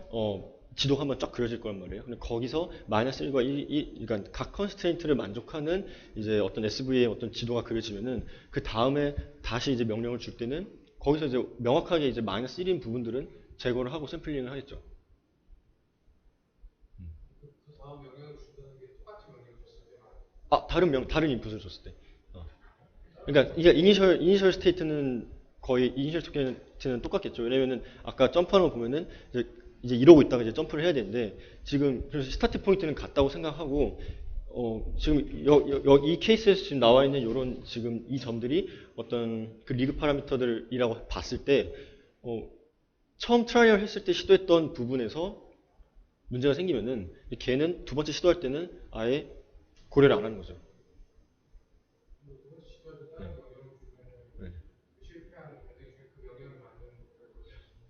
지도가 한번 쫙 그려질 거란 말이에요. 근데 거기서 마이너스 1과 1, 그러니까 각 컨스트레인트를 만족하는 이제 어떤 SV의 어떤 지도가 그려지면은 그 다음에 다시 이제 명령을 줄 때는 거기서 이제 명확하게 이제 마이너스 1인 부분들은 제거를 하고 샘플링을 하겠죠. 다른 인풋을 줬을 때. 그러니까 이게 이니셜 스테이트는 거의 이니셜 스테이트는 똑같겠죠. 왜냐면은 아까 점프하는 거 보면은 이제 이러고 있다가 이제 점프를 해야 되는데 지금 그래서 스타트 포인트는 같다고 생각하고 지금 이 케이스에서 지금 나와 있는 요런 지금 이 점들이 어떤 그 리그 파라미터들이라고 봤을 때 처음 트라이얼 했을 때 시도했던 부분에서 문제가 생기면은 걔는 두 번째 시도할 때는 아예 고려를 안 하는 거죠. 네.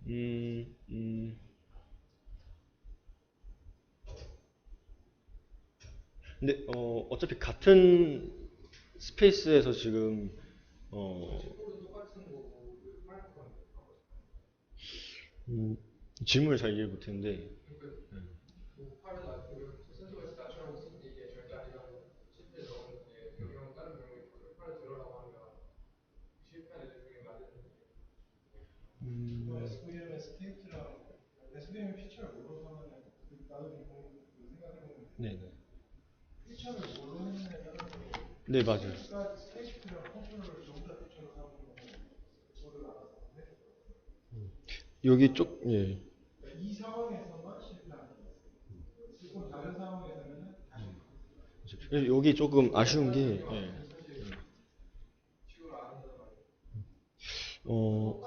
음, 음. 근데 어차피 같은 스페이스에서 지금 어, 음, 질문을 잘 이해 못했는데 네, 네. 네, 맞아요. 여기 예. 여기 조금 아쉬운 게 예. 어,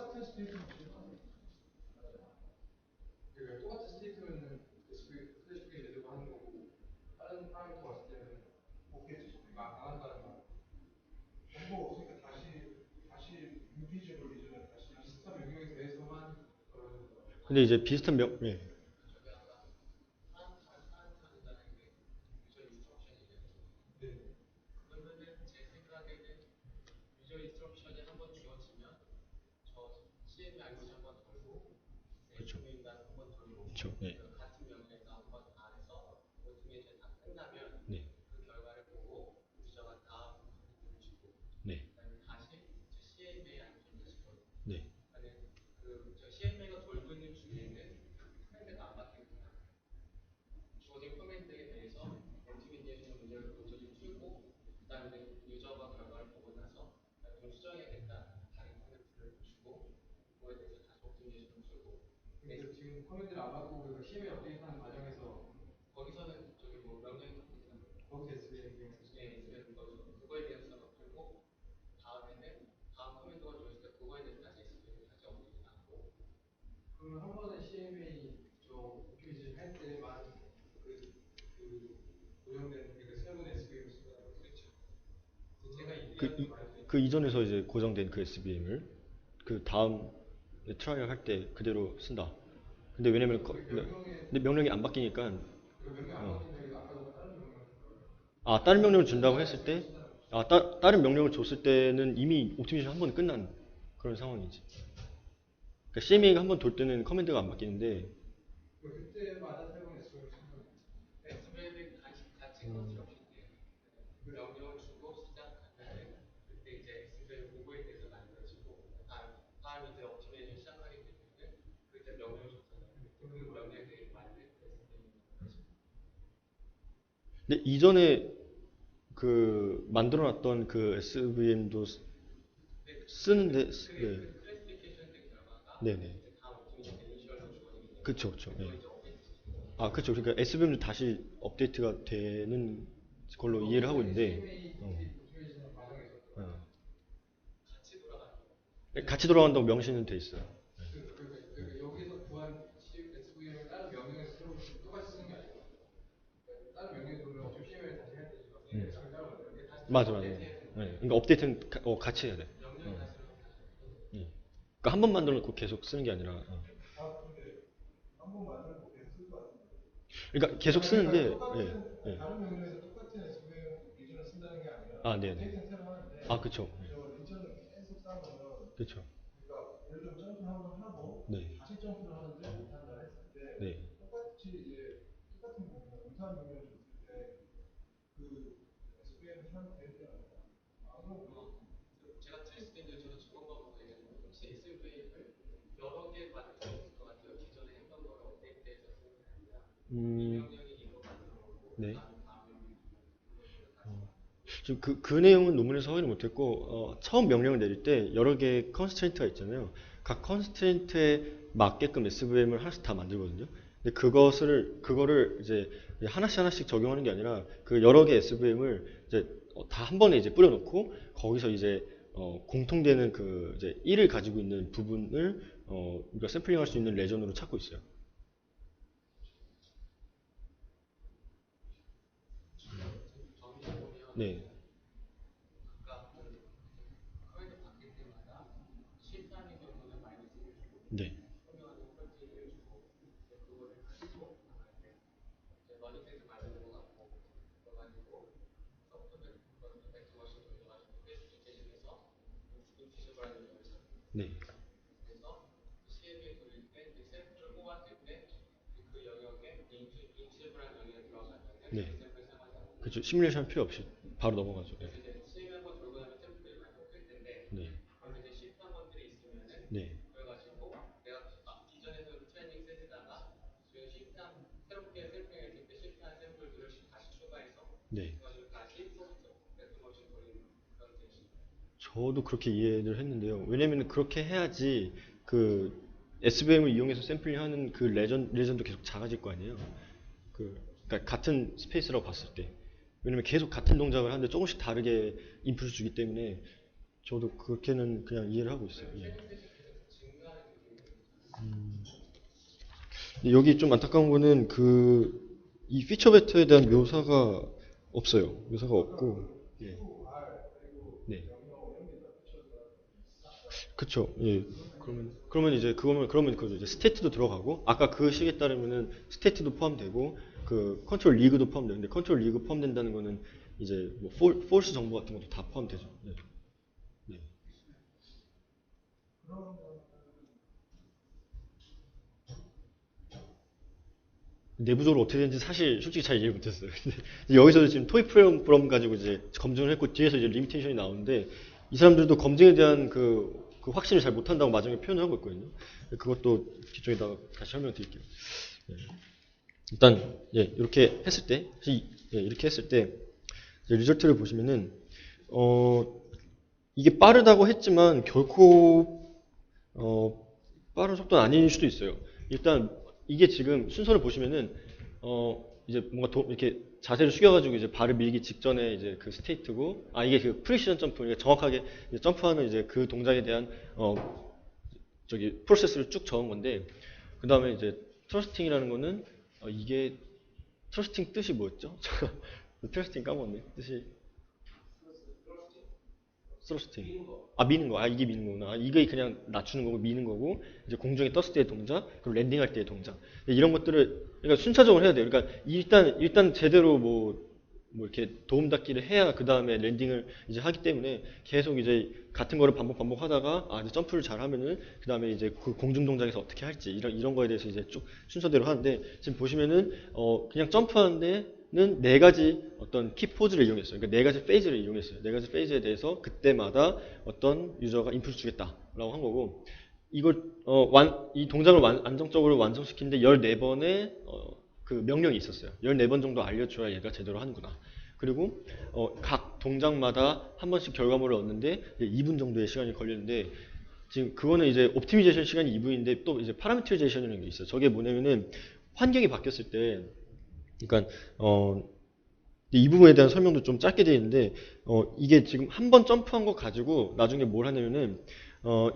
근데 이제 비슷한 예. 그렇죠. 그렇죠. 네. 네. 네. 네. 그, 그 이전에서 이제 고정된 그 SVM을 그 다음 트라이얼 할 때 그대로 쓴다. 근데 왜냐면 근데 명령이 안 바뀌니까 어. 아 다른 명령을 준다고 했을 때 다른 명령을 줬을 때는 이미 옵티미제이션 한 번 끝난 그런 상황이지. 그러니까 CMA가 한 번 돌 때는 커맨드가 안 바뀌는데 근데 이전에 그 만들어놨던 그 SVM도 쓰는데 네. 네네. 그쵸 그쵸. 네. 아 그쵸. 그러니까 SVM도 다시 업데이트가 되는 걸로 이해를 하고 있는데 어. 같이 돌아간다고 명시는 돼 있어요. 음. 맞아 맞아. 네. 그러니까 업데이트는 같이 해야 돼. 예. 그러니까 한 번 만들어 놓고 계속 쓰는 게 아니라 그러니까 계속 쓰는데 예. 예. 아 네네. 아 그쵸. 그쵸. 네. 네. 음, 네. 지금 그 내용은 논문에서 확인을 못했고, 처음 명령을 내릴 때 여러 개의 컨스트레인트가 있잖아요. 각 컨스트레인트에 맞게끔 SVM을 하나씩 다 만들거든요. 근데 그거를 이제 하나씩 하나씩 적용하는 게 아니라 그 여러 개 SVM을 이제 다 한 번에 이제 뿌려놓고 거기서 이제 공통되는 그 이제 1을 가지고 있는 부분을 우리가 샘플링할 수 있는 레전으로 찾고 있어요. 네. 네. 네. 네. 그렇죠. 시뮬레이션 필요 없이 바로 넘어가죠. 네. 네. 네. 네. 저도 그렇게 이해를 했는데요. 왜냐면 그렇게 해야지 그 SVM을 이용해서 샘플링하는 그 레전도 계속 작아질 거 아니에요. 그러니까 같은 스페이스라고 봤을 때. 왜냐면 계속 같은 동작을 하는데 조금씩 다르게 인풋을 주기 때문에 저도 그렇게는 그냥 이해를 하고 있어요. 예. 근데 여기 좀 안타까운 거는 이 피처 베터에 대한 묘사가 없어요. 묘사가 없고, 예. 네. 그쵸. 예. 그러면 이제 그러면 그 이제 스테이트도 들어가고 아까 그 식에 따르면은 스테이트도 포함되고 그 컨트롤 리그도 포함되는데 컨트롤 리그 포함된다는 거는 이제 뭐 폴스 정보 같은 것도 다 포함되죠. 네. 네. 내부적으로 어떻게 되는지 사실 솔직히 잘 이해 못했어요. 근데 여기서도 지금 토익 프로그램 가지고 이제 검증을 했고 뒤에서 이제 리미테이션이 나오는데 이 사람들도 검증에 대한 그 확신을 잘 못한다고 마지막에 표현을 하고 있거든요. 그것도 뒤쪽에다가 다시 설명드릴게요. 예. 일단 예, 이렇게 했을 때 예, 이렇게 했을 때 이제 리절트를 보시면은 어 이게 빠르다고 했지만 결코 빠른 속도는 아닐 수도 있어요. 일단 이게 지금 순서를 보시면은 이제 뭔가 이렇게 자세를 숙여가지고 이제 발을 밀기 직전에 이제 그 스테이트고 이게 그 프리시전 점프 그러니까 정확하게 이제 점프하는 이제 그 동작에 대한 저기 프로세스를 쭉 적은 건데 그 다음에 이제 트러스팅이라는 거는 이게 트러스팅 뜻이 뭐였죠? 트러스팅 까먹었네. 뜻이 스러스팅. 미는 거. 이게 미는 거구나. 이게 그냥 낮추는 거고, 미는 거고, 이제 공중에 떴을 때의 동작, 그리고 랜딩할 때의 동작. 이런 것들을, 그러니까 순차적으로 해야 돼요. 그러니까 일단 제대로 뭐 이렇게 도움 닫기를 해야 그 다음에 랜딩을 이제 하기 때문에 계속 이제 같은 거를 반복 하다가, 이제 점프를 잘 하면은, 그 다음에 이제 그 공중 동작에서 어떻게 할지, 이런 거에 대해서 이제 쭉 순서대로 하는데, 지금 보시면은, 그냥 점프하는데, 는 네 가지 어떤 키 포즈를 이용했어요. 그러니까 네 가지 페이즈를 이용했어요. 네 가지 페이즈에 대해서 그때마다 어떤 유저가 인풋을 주겠다라고 한 거고 이걸 이 동작을 안정적으로 완성시키는데 14번의 그 명령이 있었어요. 14번 정도 알려줘야 얘가 제대로 하는구나. 그리고 각 동작마다 한 번씩 결과물을 얻는데 2분 정도의 시간이 걸리는데 지금 그거는 이제 옵티미제이션 시간이 2분인데 또 이제 파라미터리제이션이라는 게 있어요. 저게 뭐냐면은 환경이 바뀌었을 때 그러니까 이 부분에 대한 설명도 좀 짧게 되어 있는데 이게 지금 한 번 점프한 거 가지고 나중에 뭘 하냐면은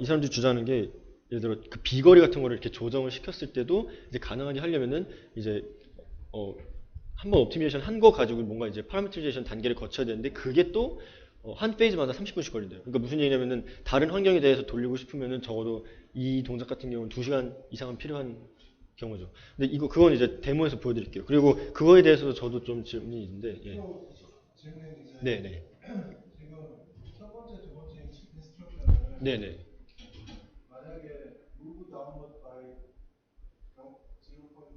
이 사람들이 주장하는 게 예를 들어 그 비거리 같은 거를 이렇게 조정을 시켰을 때도 이제 가능하게 하려면은 이제 한 번 옵티미제이션 한 거 가지고 뭔가 이제 파라미터리제이션 단계를 거쳐야 되는데 그게 또 한 페이지마다 30분씩 걸린대요. 그러니까 무슨 얘기냐면은 다른 환경에 대해서 돌리고 싶으면은 적어도 이 동작 같은 경우는 2시간 이상은 필요한 경우죠. 근데 그건 이제 데모에서 보여드릴게요. 그리고 그거에 대해서도 저도 좀 질문이 있는데, 예.
질문이 이제
네네.
지금 첫 번째, 두 번째 인스트럭션을
네네.
만약에 move downward by 0.3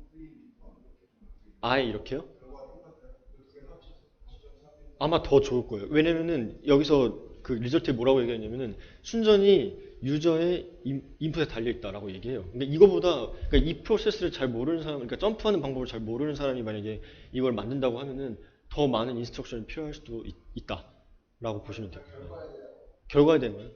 이렇게
아예 이렇게요?
결과가 똑같아요. 두 개를 합쳐서 0.3m.
아마 더 좋을 거예요. 왜냐면은 여기서 그 리절트에 뭐라고 얘기하냐면은 순전히 유저의 인풋에 달려있다라고 얘기해요. 근데 이거보다, 그러니까 이 프로세스를 잘 모르는 사람, 그러니까 점프하는 방법을 잘 모르는 사람이 만약에 이걸 만든다고 하면은 더 많은 인스트럭션이 필요할 수도 있다라고 보시면 돼요. 결과에 대한 거요?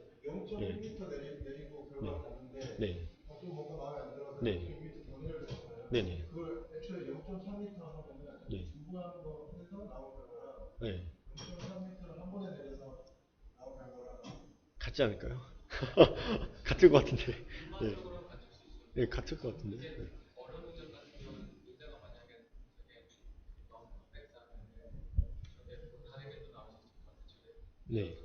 예.
0.1m 내리고
네.
결과가 났는데
네.
좀 뭔가 마음에 안 들어서
네.
0.1m 더 내려야 되잖아요.
네네.
그걸 애초에 0.3m 하면은
네.
분분하는 거 해서 나온 결과랑
네.
0.3m를 한 번에 내려서 나온 결과랑
같지 않을까요? 같을 것 같은데. 네. 네, 같을 것 같은데. 네. 네.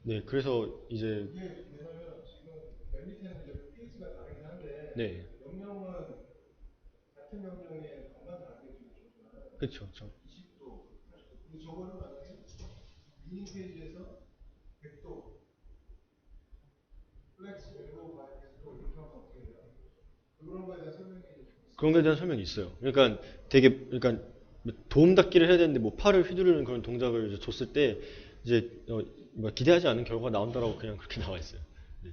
네, 그래서 이제
이게 왜냐면 지금 맨 밑에는 이제 페이지가 다르긴 한데
네,
명령은 같은 명령에 반반 다르게 주잖아요.
그렇죠, 저
20도, 80도. 근데 저거는 만약에 미닝 페이지에서 100도, 플렉스 밸브 바이 100도 이렇게 하면 어떻게 돼요? 그런 거에 대한 설명이 좀
그런 거에 대한 설명이 있어요. 그러니까 그러니까 도움 닫기를 해야 되는데 뭐 팔을 휘두르는 그런 동작을 이제 줬을 때 이제 뭐 기대하지 않은 결과가 나온다라고 그냥 그렇게 나와 있어요. 네.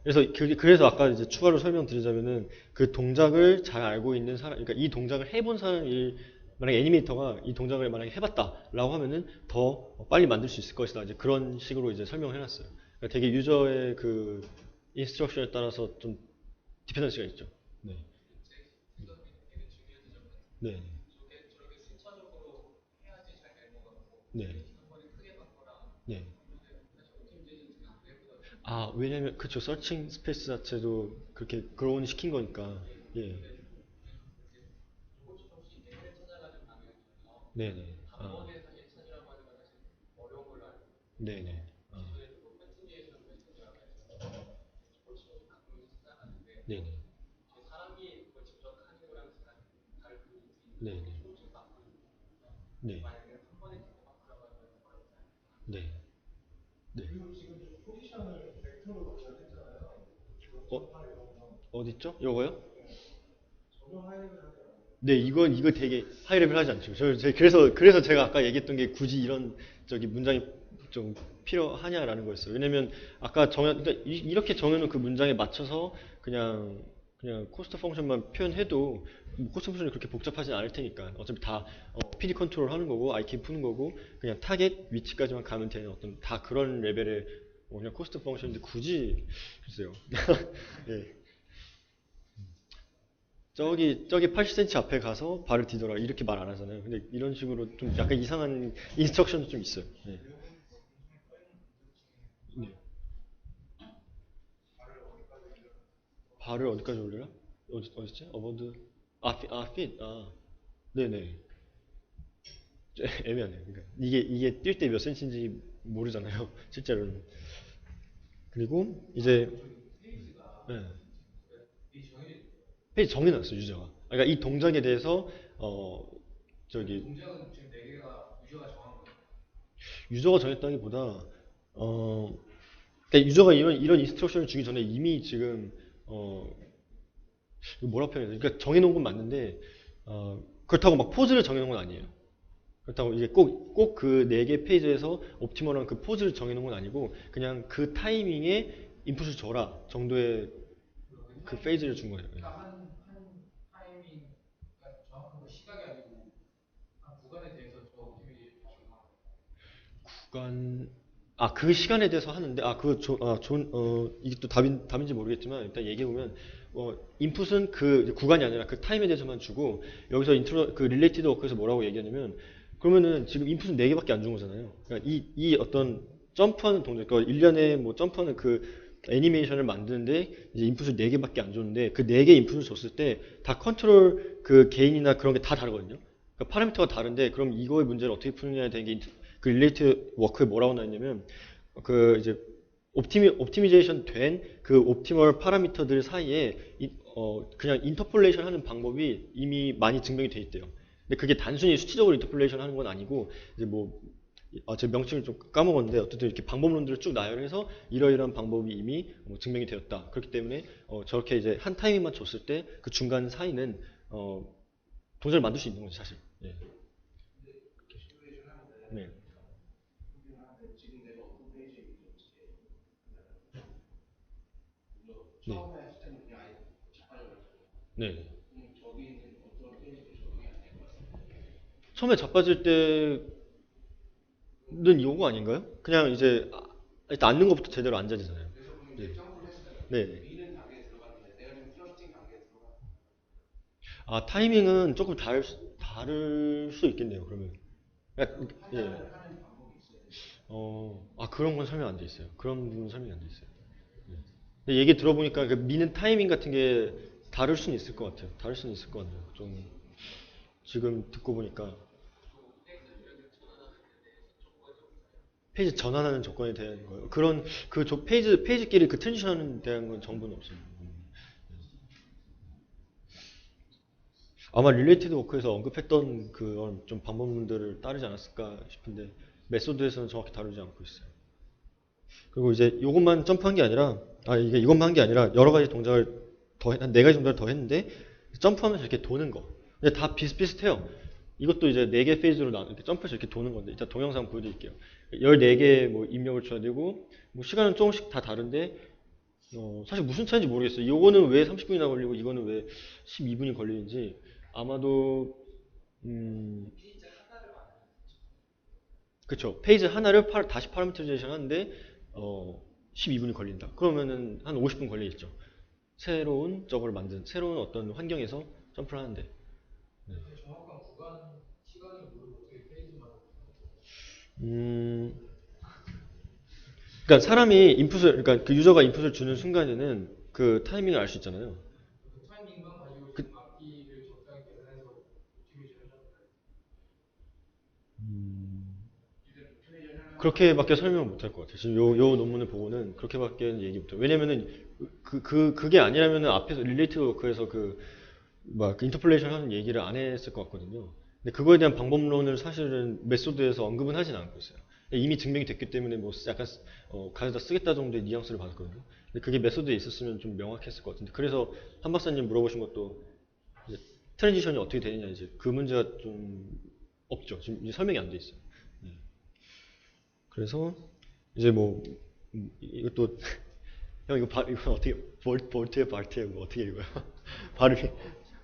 그래서 아까 이제 추가로 설명드리자면은 그 동작을 잘 알고 있는 사람, 그러니까 이 동작을 해본 사람이 만약에 애니메이터가 이 동작을 만약에 해봤다라고 하면은 더 빨리 만들 수 있을 것이다. 이제 그런 식으로 이제 설명을 해놨어요. 그러니까 되게 유저의 그 인스트럭션에 따라서 좀 디펜던스가 있죠. 네. 네. 네. 네. 왜냐면 그쵸 서칭 스페이스 자체도 그렇게 그런 시킨 거니까. 예. 네네. 네네. 네네. 네네. 네. 네. 네.
그리고 지금 좀 포지션을 벡터로 전환했잖아요.
어,
전파를 이용해서
어딨죠? 요거요?
전혀 하이를 하지 않아요.
네, 이거 되게 하이레벨 하지 않죠. 그래서 제가 아까 얘기했던 게 굳이 이런 저기 문장이 좀 필요하냐라는 거였어요. 왜냐면 아까 그러니까 이렇게 정해놓은 그 문장에 맞춰서 그냥 코스트 펑션만 표현해도 뭐 코스트 펑션이 그렇게 복잡하진 않을 테니까 어차피 다 PD 컨트롤 하는 거고 IK 푸는 거고 그냥 타겟 위치까지만 가면 되는 어떤 다 그런 레벨의 그냥 코스트 펑션인데 굳이 글쎄요. 예. 저기 80cm 앞에 가서 발을 디뎌라 이렇게 말 안 하잖아요. 근데 이런 식으로 좀 약간 이상한 인스트럭션도 좀 있어요. 네. 네. 발을 어디까지 올려라? 어딨지? 어버드 fit. 네네. 애매하네요. 그러니까 이게 뛸 때 몇 센치인지 모르잖아요. 실제로는. 그리고 이제 네. 페이지 정해놨어 유저가. 그러니까 이 동작에 대해서 어 저기 유저가 정했다기보다 어 그러니까 유저가 이런 인스트럭션을 주기 전에 이미 지금 어 이거 뭐라 표현해야 돼? 그러니까 정해놓은 건 맞는데 그렇다고 막 포즈를 정해놓은 건 아니에요. 그렇다고 이게 꼭 그 네 개 페이지에서 옵티멀한 그 포즈를 정해놓은 건 아니고 그냥 그 타이밍에 인풋을 줘라 정도의 그 페이지를 준 거예요. 예. 구간 그 시간에 대해서 하는데 이게 또 답인지 모르겠지만 일단 얘기해 보면 인풋은 그 구간이 아니라 그 타임에 대해서만 주고 여기서 그 릴레이티드 워크에서 뭐라고 얘기하냐면 그러면은 지금 인풋은 4개밖에 안 준 거잖아요. 그러니까 이 어떤 점프하는 동작, 그러니까 일련의 뭐 점프하는 그 애니메이션을 만드는데 이제 인풋을 4개밖에 안 줬는데 그 4개 인풋을 줬을 때 다 컨트롤 그 게인이나 그런 게 다 다르거든요. 그러니까 파라미터가 다른데 그럼 이거의 문제를 어떻게 푸느냐에 대한 게 그 릴레이트 워크에 뭐라고 나왔냐면 그 이제 옵티미제이션 된 그 옵티멀 파라미터들 사이에 그냥 인터폴레이션 하는 방법이 이미 많이 증명이 돼 있대요. 근데 그게 단순히 수치적으로 인터폴레이션 하는 건 아니고 이제 제 명칭을 좀 까먹었는데 어쨌든 이렇게 방법론들을 쭉 나열해서 이러이러한 방법이 이미 증명이 되었다. 그렇기 때문에 저렇게 이제 한 타이밍만 줬을 때 그 중간 사이는 동작을 만들 수 있는 거죠, 사실. 예. 네. 네. 네. 처음에 자빠질 때는 요거 아닌가요? 그냥 이제 일단 앉는 것부터 제대로 앉아야 되잖아요. 네. 네. 타이밍은 조금 다를 수 있겠네요, 그러면. 예. 그런 건 설명 안 돼 있어요. 그런 부분 설명이 안 돼 있어요. 네. 근데 얘기 들어보니까 그 미는 타이밍 같은 게 다를 수는 있을 것 같아요. 다를 수는 있을 것 같네요. 좀, 지금 듣고 보니까. 페이지 전환하는 조건에 대한 거요. 페이지끼리 그 트랜지션에 대한 건 정보는 없어요. 아마 릴레이티드 워크에서 언급했던 그런 좀 방법론들을 따르지 않았을까 싶은데 메소드에서는 정확히 다루지 않고 있어요. 그리고 이제 이것만 점프한 게 아니라 이것만 한 게 아니라 여러 가지 동작을 한 네 가지 동작을 더 했는데 점프하면서 이렇게 도는 거. 근데 다 비슷비슷해요. 이것도 이제 네 개 페이지로 이렇게 점프해서 이렇게 도는 건데 일단 동영상 보여드릴게요. 14개 뭐 입력을 줘야 되고 뭐 시간은 조금씩 다 다른데 사실 무슨 차이인지 모르겠어요. 이거는 왜 30분이나 걸리고 이거는 왜 12분이 걸리는지 아마도 그쵸. 페이지 하나를 다시 파라미터리제이션 하는데 12분이 걸린다. 그러면은 한 50분 걸리겠죠. 새로운 어떤 환경에서 점프를 하는데. 네. 음, 그러니까 그러니까 그 유저가 인풋을 주는 순간에는 그 타이밍을 알 수 있잖아요. 그, 음, 그렇게밖에 설명을 못할 것 같아요. 지금 요 논문을 보고는 그렇게밖에 얘기 못해요. 왜냐면은 그게 아니라면은 앞에서 릴레이티브 워크에서 그 인터폴레이션 하는 얘기를 안 했을 것 같거든요. 근데 그거에 대한 방법론을 사실은 메소드에서 언급은 하진 않고 있어요. 이미 증명이 됐기 때문에 뭐 약간 가져다 쓰겠다 정도의 뉘앙스를 받았거든요. 근데 그게 메소드에 있었으면 좀 명확했을 것 같은데 그래서 한 박사님 물어보신 것도 이제 트랜지션이 어떻게 되느냐 이제 그 문제가 좀 없죠. 지금 이제 설명이 안 돼 있어요. 네. 그래서 이제 뭐 이것도 형 이거 어떻게 볼트에 발트에 뭐 어떻게 읽어요? 발음이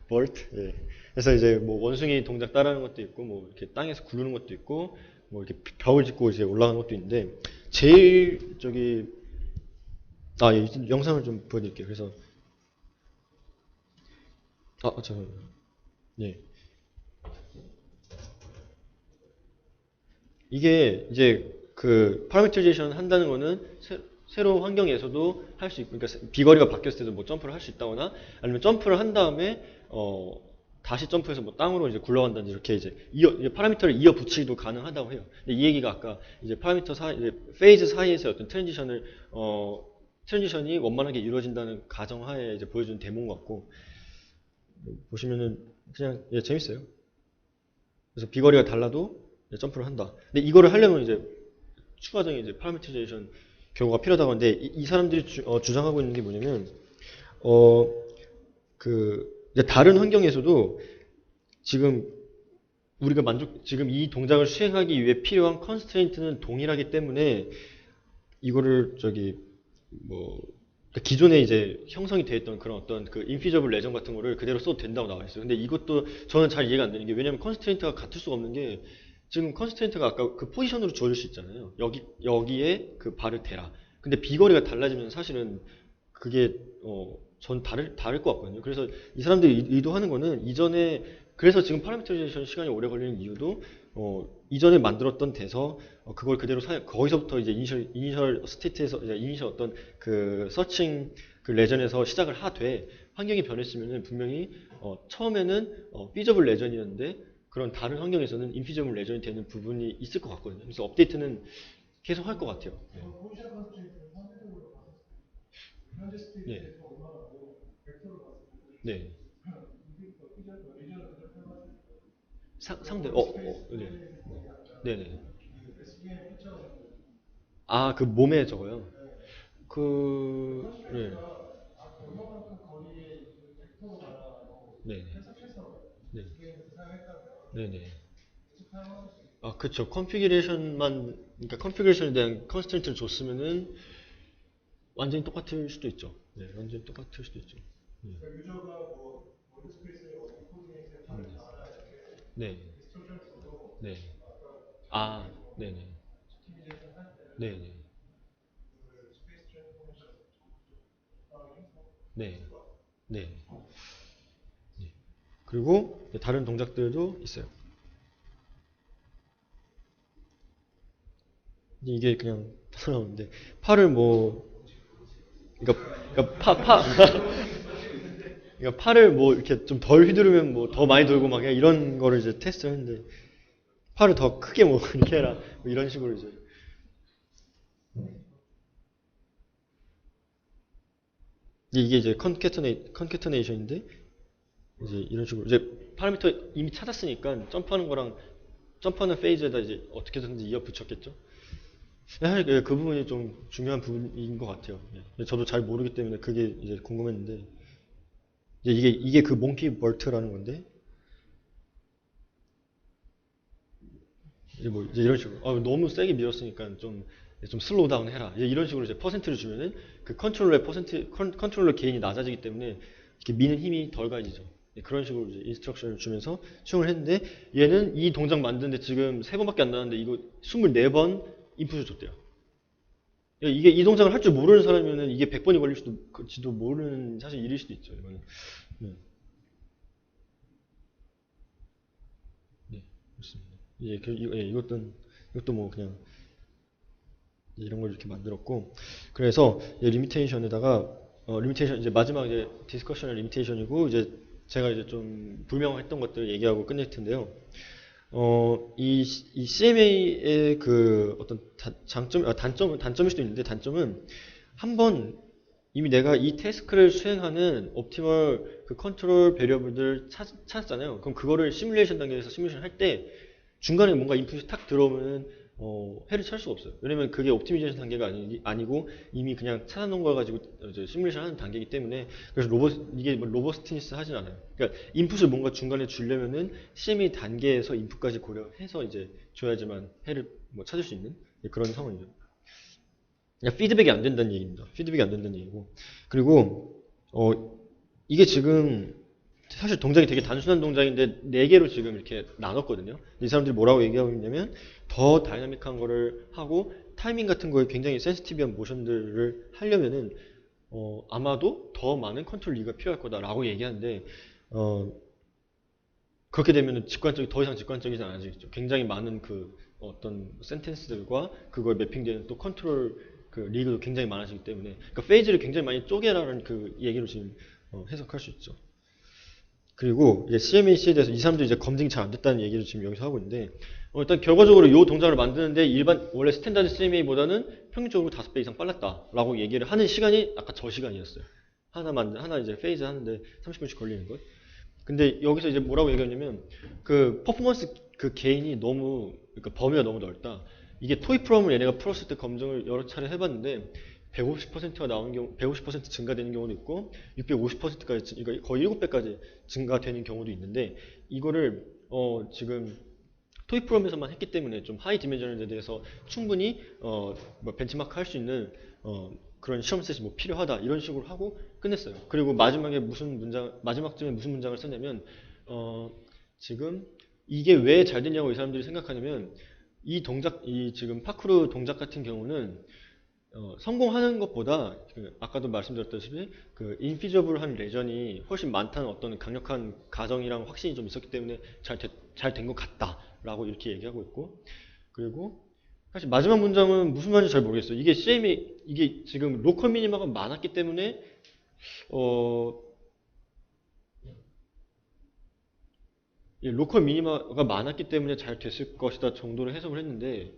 볼트. 예. 그래서 이제 뭐 원숭이 동작 따라하는 것도 있고 뭐 이렇게 땅에서 구르는 것도 있고 뭐 이렇게 벽을 짚고 이제 올라가는 것도 있는데 제일 예, 영상을 좀 보여드릴게요. 그래서 잠깐만요. 예. 이게 이제 그 파라미터리제이션 한다는 거는 새로운 환경에서도 할 수 있고, 그러니까 비거리가 바뀌었을 때도 뭐 점프를 할 수 있다거나 아니면 점프를 한 다음에 다시 점프해서 뭐 땅으로 이제 굴러간다든지 이렇게 이제 파라미터를 이어 붙이기도 가능하다고 해요. 근데 이 얘기가 아까 이제 파라미터 이제 페이즈 사이에서 어떤 트랜지션이 원만하게 이루어진다는 가정하에 이제 보여주는 데모인 것 같고 보시면은 그냥 재밌어요. 그래서 비거리가 달라도 점프를 한다. 근데 이거를 하려면 이제 추가적인 이제 파라미터제이션 경우가 필요하다고 하는데 이 사람들이 주장하고 있는 게 뭐냐면 이제 다른 환경에서도 지금 우리가 지금 이 동작을 수행하기 위해 필요한 컨스트레인트는 동일하기 때문에 이거를 기존에 이제 형성이 되어 있던 그런 어떤 그 인피저블 레전 같은 거를 그대로 써도 된다고 나와 있어요. 근데 이것도 저는 잘 이해가 안 되는 게 왜냐면 컨스트레인트가 같을 수가 없는 게 지금 컨스트레인트가 아까 그 포지션으로 주어질 수 있잖아요. 여기에 그 발을 대라. 근데 비거리가 달라지면 사실은 그게 전 다를 것 같거든요. 그래서 이 사람들이 의도하는 거는 그래서 지금 파라미터리제이션 시간이 오래 걸리는 이유도 이전에 만들었던 데서 그걸 그대로 거기서부터 이제 이니셜 스테이트에서 이니셜 어떤 그 서칭 그 레전에서 시작을 하되 환경이 변했으면은 분명히 처음에는 피저블 레전이었는데 그런 다른 환경에서는 인피저블 레전이 되는 부분이 있을 것 같거든요. 그래서 업데이트는 계속 할 것 같아요. 네.
포지션 컨스트레인트는 상대적으로 봤었어요. 현재 스테이트에서 얼마나고 벡터를 봤을 때
네.
리전을 그렇게 해봤을 때
상대, 네. 네네.
SVM 피처가
그 몸에 적어요. 네.
얼마만큼 거리에 벡터로 말하고
네.
해석해서
네.
SVM에서 사용했다면
네네.
사용할 수 있어요.
그쵸. 그러니까 컨피그레이션에 대한 컨스트레인트를 줬으면은 완전히 똑같을 수도 있죠. 네, 완전히 똑같을 수도 있죠.
그러니까 유저가 뭐 월드스페이스에 어떤 코디네이트에 다른 나라 이렇게
네.
인스트럭션을 줘도
네. 네네.
옵티미제이션 할 때
네네.
그 스페이스 트랜스포메이션
네. 네. 네. 그리고 다른 동작들도 있어요. 이게 그냥 나오는데 팔을 그러니까 그러니까 팔을 뭐 이렇게 좀 덜 휘두르면 뭐 더 많이 돌고 막 이런 거를 이제 테스트했는데 팔을 더 크게 뭐 이렇게 해라 뭐 이런 식으로 이제 이게 이제 컨캐터네이션인데 이제 이런 식으로 이제 파라미터 이미 찾았으니까 점프하는 페이즈에다 이제 어떻게든지 이어 붙였겠죠. 사실 그 부분이 좀 중요한 부분인 것 같아요. 저도 잘 모르기 때문에 그게 이제 궁금했는데 이게 그 몽키 벌트라는 건데 이제 이런 식으로 너무 세게 밀었으니까 좀 슬로우 다운 해라. 이제 이런 식으로 이제 퍼센트를 주면은 그 컨트롤러 게인이 낮아지기 때문에 이렇게 미는 힘이 덜 가해지죠. 그런 식으로 이제 인스트럭션을 주면서 수용을 했는데 얘는 이 동작 만드는데 지금 3번밖에 안 나왔는데 이거 24번 인풋을 줬대요. 이게 이 동작을 할 줄 모르는 사람이면은 이게 100번이 걸릴지도 모르는 사실 일일 수도 있죠. 이거는. 네, 그렇습니다. 이것도 뭐 그냥 이런 걸 이렇게 만들었고 그래서 리미테이션에다가 리미테이션 이제 마지막 이제 디스커션의 리미테이션이고 이제 제가 이제 좀 불명확했던 것들을 얘기하고 끝낼 텐데요. 이 CMA의 그 어떤 단점일 수도 있는데 단점은 한번 이미 내가 이 태스크를 수행하는 옵티멀 그 컨트롤 베리어블들 찾았잖아요. 그럼 그거를 시뮬레이션 단계에서 시뮬레이션 할 때 중간에 뭔가 인풋이 탁 들어오면 해를 찰 수가 없어요. 왜냐면 그게 옵티미제이션 단계가 아니고 이미 그냥 찾아놓은 걸 가지고 이제 시뮬레이션 하는 단계이기 때문에 그래서 이게 뭐 로버스티니스 하진 않아요. 그러니까 인풋을 뭔가 중간에 주려면은 CMA 단계에서 인풋까지 고려해서 이제 줘야지만 해를 뭐 찾을 수 있는 그런 상황이죠. 그냥 피드백이 안 된다는 얘기입니다. 피드백이 안 된다는 얘기고. 그리고 이게 지금 사실 동작이 되게 단순한 동작인데 4개로 지금 이렇게 나눴거든요. 이 사람들이 뭐라고 얘기하고 있냐면 더 다이나믹한 거를 하고 타이밍 같은 거에 굉장히 센시티비한 모션들을 하려면은 아마도 더 많은 컨트롤 리가 필요할 거다라고 얘기하는데 그렇게 되면은 더 이상 직관적이지 않아지겠죠. 굉장히 많은 그 어떤 센텐스들과 그거에 매핑되는 또 컨트롤 그 리그도 굉장히 많아지기 때문에 그러니까 페이지를 굉장히 많이 쪼개라는 그 얘기로 지금 해석할 수 있죠. 그리고 이제 CMAC에 대해서 이 사람들이 이제 검증이 잘 안 됐다는 얘기를 지금 여기서 하고 있는데 일단 결과적으로 이 동작을 만드는데 원래 스탠다드 CMA보다는 평균적으로 5배 이상 빨랐다라고 얘기를 하는 시간이 아까 저 시간이었어요. 하나 이제 페이즈 하는데 30분씩 걸리는 것. 근데 여기서 이제 뭐라고 얘기하냐면 그 퍼포먼스 그 개인이 너무 그러니까 범위가 너무 넓다. 이게 토익 프롬을 얘네가 풀었을 때 검증을 여러 차례 해봤는데 150%가 나오는 경우, 150% 증가되는 경우도 있고 650%까지 그러니까 거의 7배까지 증가되는 경우도 있는데 이거를 지금 토익 프롬에서만 했기 때문에 좀 하이 디멘전에 대해서 충분히 뭐 벤치마크 할 수 있는 그런 시험 셋이 뭐 필요하다 이런 식으로 하고 끝냈어요. 그리고 마지막쯤에 무슨 문장을 썼냐면 지금 이게 왜 잘 됐냐고 이 사람들이 생각하냐면 이 지금 파크루 동작 같은 경우는 성공하는 것보다 아까도 말씀드렸다시피 그 인피저블한 레전이 훨씬 많다는 어떤 강력한 가정이랑 확신이 좀 있었기 때문에 잘 된 것 같다라고 이렇게 얘기하고 있고 그리고 사실 마지막 문장은 무슨 말인지 잘 모르겠어요. 이게 지금 로컬 미니마가 많았기 때문에 로컬 미니마가 많았기 때문에 잘 됐을 것이다 정도로 해석을 했는데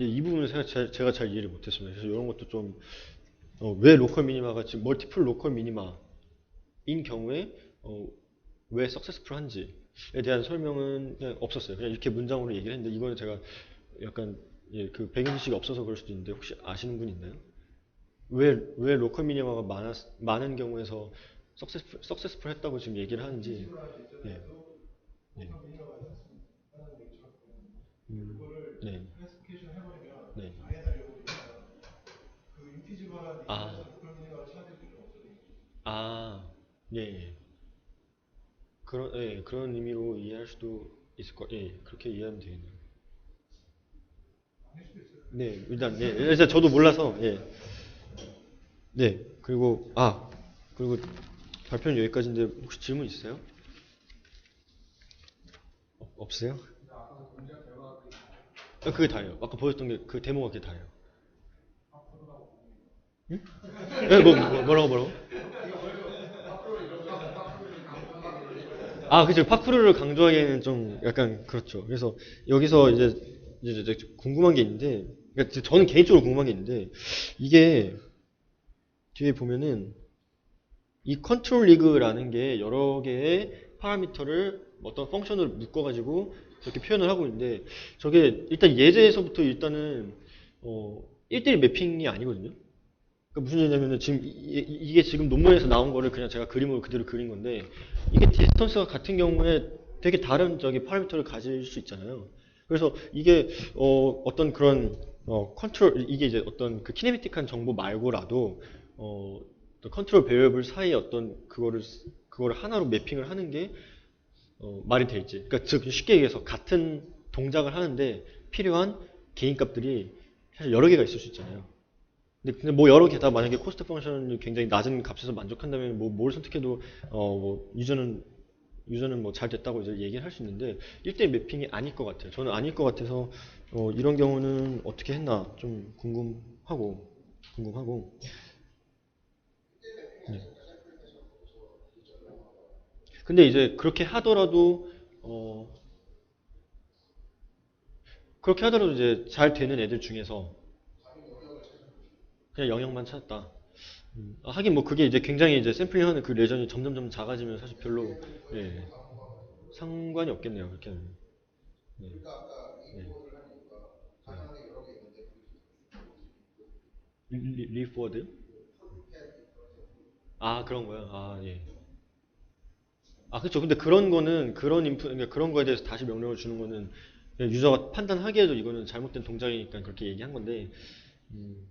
이 부분은 제가 잘 이해를 못했습니다. 그래서 이런 것도 좀 왜 로컬 미니마가 지금 멀티플 로컬 미니마인 경우에 왜 석세스풀한지에 대한 설명은 그냥 없었어요. 그냥 이렇게 문장으로 얘기를 했는데 이거는 제가 약간 그 배경지식이 없어서 그럴 수도 있는데 혹시 아시는 분 있나요? 왜 로컬 미니마가 많은 경우에서 석세스풀 했다고 지금 얘기를 하는지. 네. 네. 네.
클래시피케이션 해버리면
네.
아예 달려버리니까 그 인피지블한
아,
리그에서 로컬 미니마를 찾을 필요 없어요.
예, 예. 그런 의미로 이해할 수도 있을 그렇게 이해하면 되겠네요. 네, 일단 저도 몰라서, 네, 그리고 발표는 여기까지인데, 혹시 질문 있어요? 없어요? 그게 다예요. 아까 보였던 게, 그 데모가 그게 다예요. 응? 네, 뭐라고? 그죠. 파크루를 강조하기에는 좀 약간 그렇죠. 그래서 여기서 이제 궁금한 게 있는데, 그러니까 저는 개인적으로 궁금한 게 있는데, 이게 뒤에 보면은 이 컨트롤 리그라는 게 여러 개의 파라미터를 어떤 펑션으로 묶어가지고 이렇게 표현을 하고 있는데, 저게 일단 예제에서부터 일단은 1대1 매핑이 아니거든요. 그러니까 무슨 얘기냐면은 지금 이게 지금 논문에서 나온 거를 그냥 제가 그림으로 그대로 그린 건데 이게 디스턴스가 같은 경우에 되게 다른 파라미터를 가질 수 있잖아요. 그래서 이게 어떤 그런 컨트롤 이게 이제 어떤 그 키네미틱한 정보 말고라도 컨트롤 베리어블 사이에 어떤 그거를 하나로 매핑을 하는 게 말이 될지. 그러니까 즉 쉽게 얘기해서 같은 동작을 하는데 필요한 개인 값들이 사실 여러 개가 있을 수 있잖아요. 근데 뭐 여러 개 다 만약에 코스트 펑션이 굉장히 낮은 값에서 만족한다면 뭘 선택해도 뭐 유저는 뭐 잘 됐다고 이제 얘기를 할 수 있는데 1대1 매핑이 아닐 것 같아요. 저는 아닐 것 같아서 이런 경우는 어떻게 했나 좀 궁금하고 네. 근데 이제 그렇게 하더라도 그렇게 하더라도 이제 잘 되는 애들 중에서 그냥 영역만 찾았다. 하긴 뭐 그게 이제 굉장히 이제 샘플링하는 그 레전이 점점점 작아지면 사실 별로 예, 상관이 없겠네요. 그렇게 하면. 네. 네. 리포워드요? 아 그런 거요? 아 예. 아 그렇죠. 근데 그런 거는 그러니까 그런 거에 대해서 다시 명령을 주는 거는 그냥 유저가 판단하기에도 이거는 잘못된 동작이니까 그렇게 얘기한 건데 음,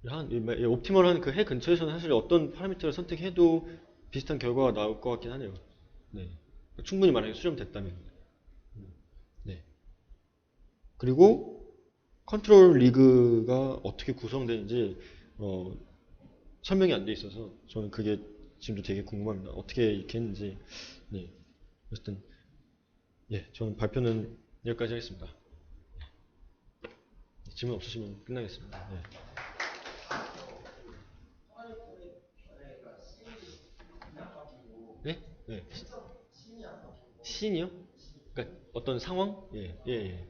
이 옵티멀한 그 해 근처에서는 사실 어떤 파라미터를 선택해도 비슷한 결과가 나올 것 같긴 하네요. 네. 충분히 만약에 수렴됐다면. 네. 그리고 컨트롤 리그가 어떻게 구성되는지 어, 설명이 안 돼 있어서 저는 그게 지금도 되게 궁금합니다. 어떻게 이렇게 했는지. 네. 어쨌든 예, 저는 발표는 여기까지 하겠습니다. 질문 없으시면 끝나겠습니다. 네. 네? 네. 씬이요? 그러니까 어떤 상황? 예, 예, 예.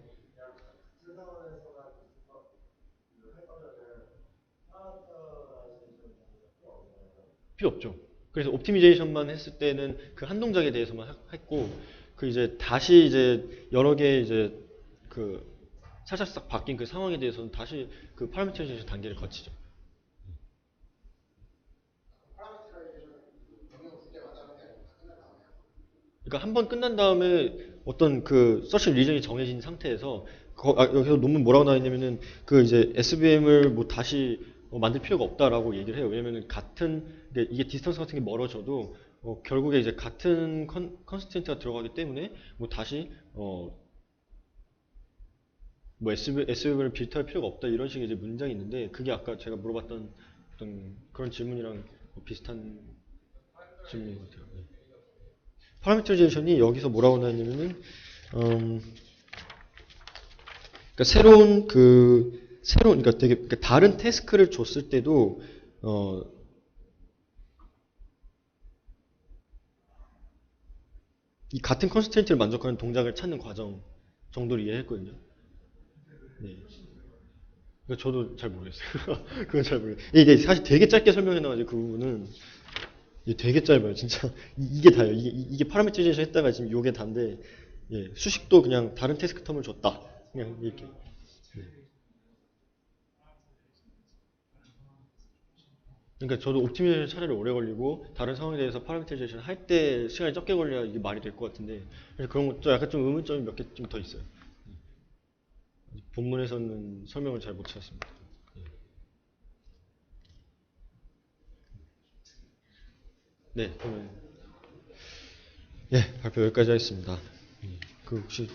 필요 없죠. 그래서 옵티미제이션만 했을 때는 그 한 동작에 대해서만 했고, 그 이제 다시 이제 여러 개 이제 그 살짝싹 바뀐 그 상황에 대해서는 다시 그 파라미터리제이션 단계를 거치죠. 그러니까 한 번 끝난 다음에 어떤 그 서치 리전이 정해진 상태에서 여기서 논문 뭐라고 나와 있냐면은 그 이제 SVM을 뭐 다시 만들 필요가 없다라고 얘기를 해요. 왜냐면은 같은 이게 디스턴스 같은 게 멀어져도 결국에 이제 같은 컨스텐트가 들어가기 때문에 뭐 다시 뭐 SVM을 빌드할 필요가 없다 이런 식의 이제 문장이 있는데 그게 아까 제가 물어봤던 어떤 그런 질문이랑 비슷한 질문인 것 같아요. 네. 파라미터리제이션이 여기서 뭐라고 나왔냐면은 그러니까 그러니까 되게 그러니까 다른 태스크를 줬을 때도 어, 이 같은 컨스트레인트를 만족하는 동작을 찾는 과정 정도를 이해했거든요. 네. 그러니까 저도 잘 모르겠어요. 그건 잘 모르겠어요. 이게 사실 되게 짧게 설명해놔가지고 그 부분은 이게 되게 짧아요. 진짜 이게 다예요. 이게 파라미터리제이션 했다가 지금 요게 단데 예, 수식도 그냥 다른 태스크 텀을 줬다. 그냥 이렇게. 그러니까 저도 옵티미제이션 차라리 오래 걸리고 다른 상황에 대해서 파라미터리제이션 할 때 시간이 적게 걸려야 이게 말이 될 것 같은데 그래서 그런 것도 약간 좀 의문점이 몇 개 좀 더 있어요. 본문에서는 설명을 잘 못 찾았습니다. 네, 그러면 예, 발표 여기까지 하겠습니다. 그 혹시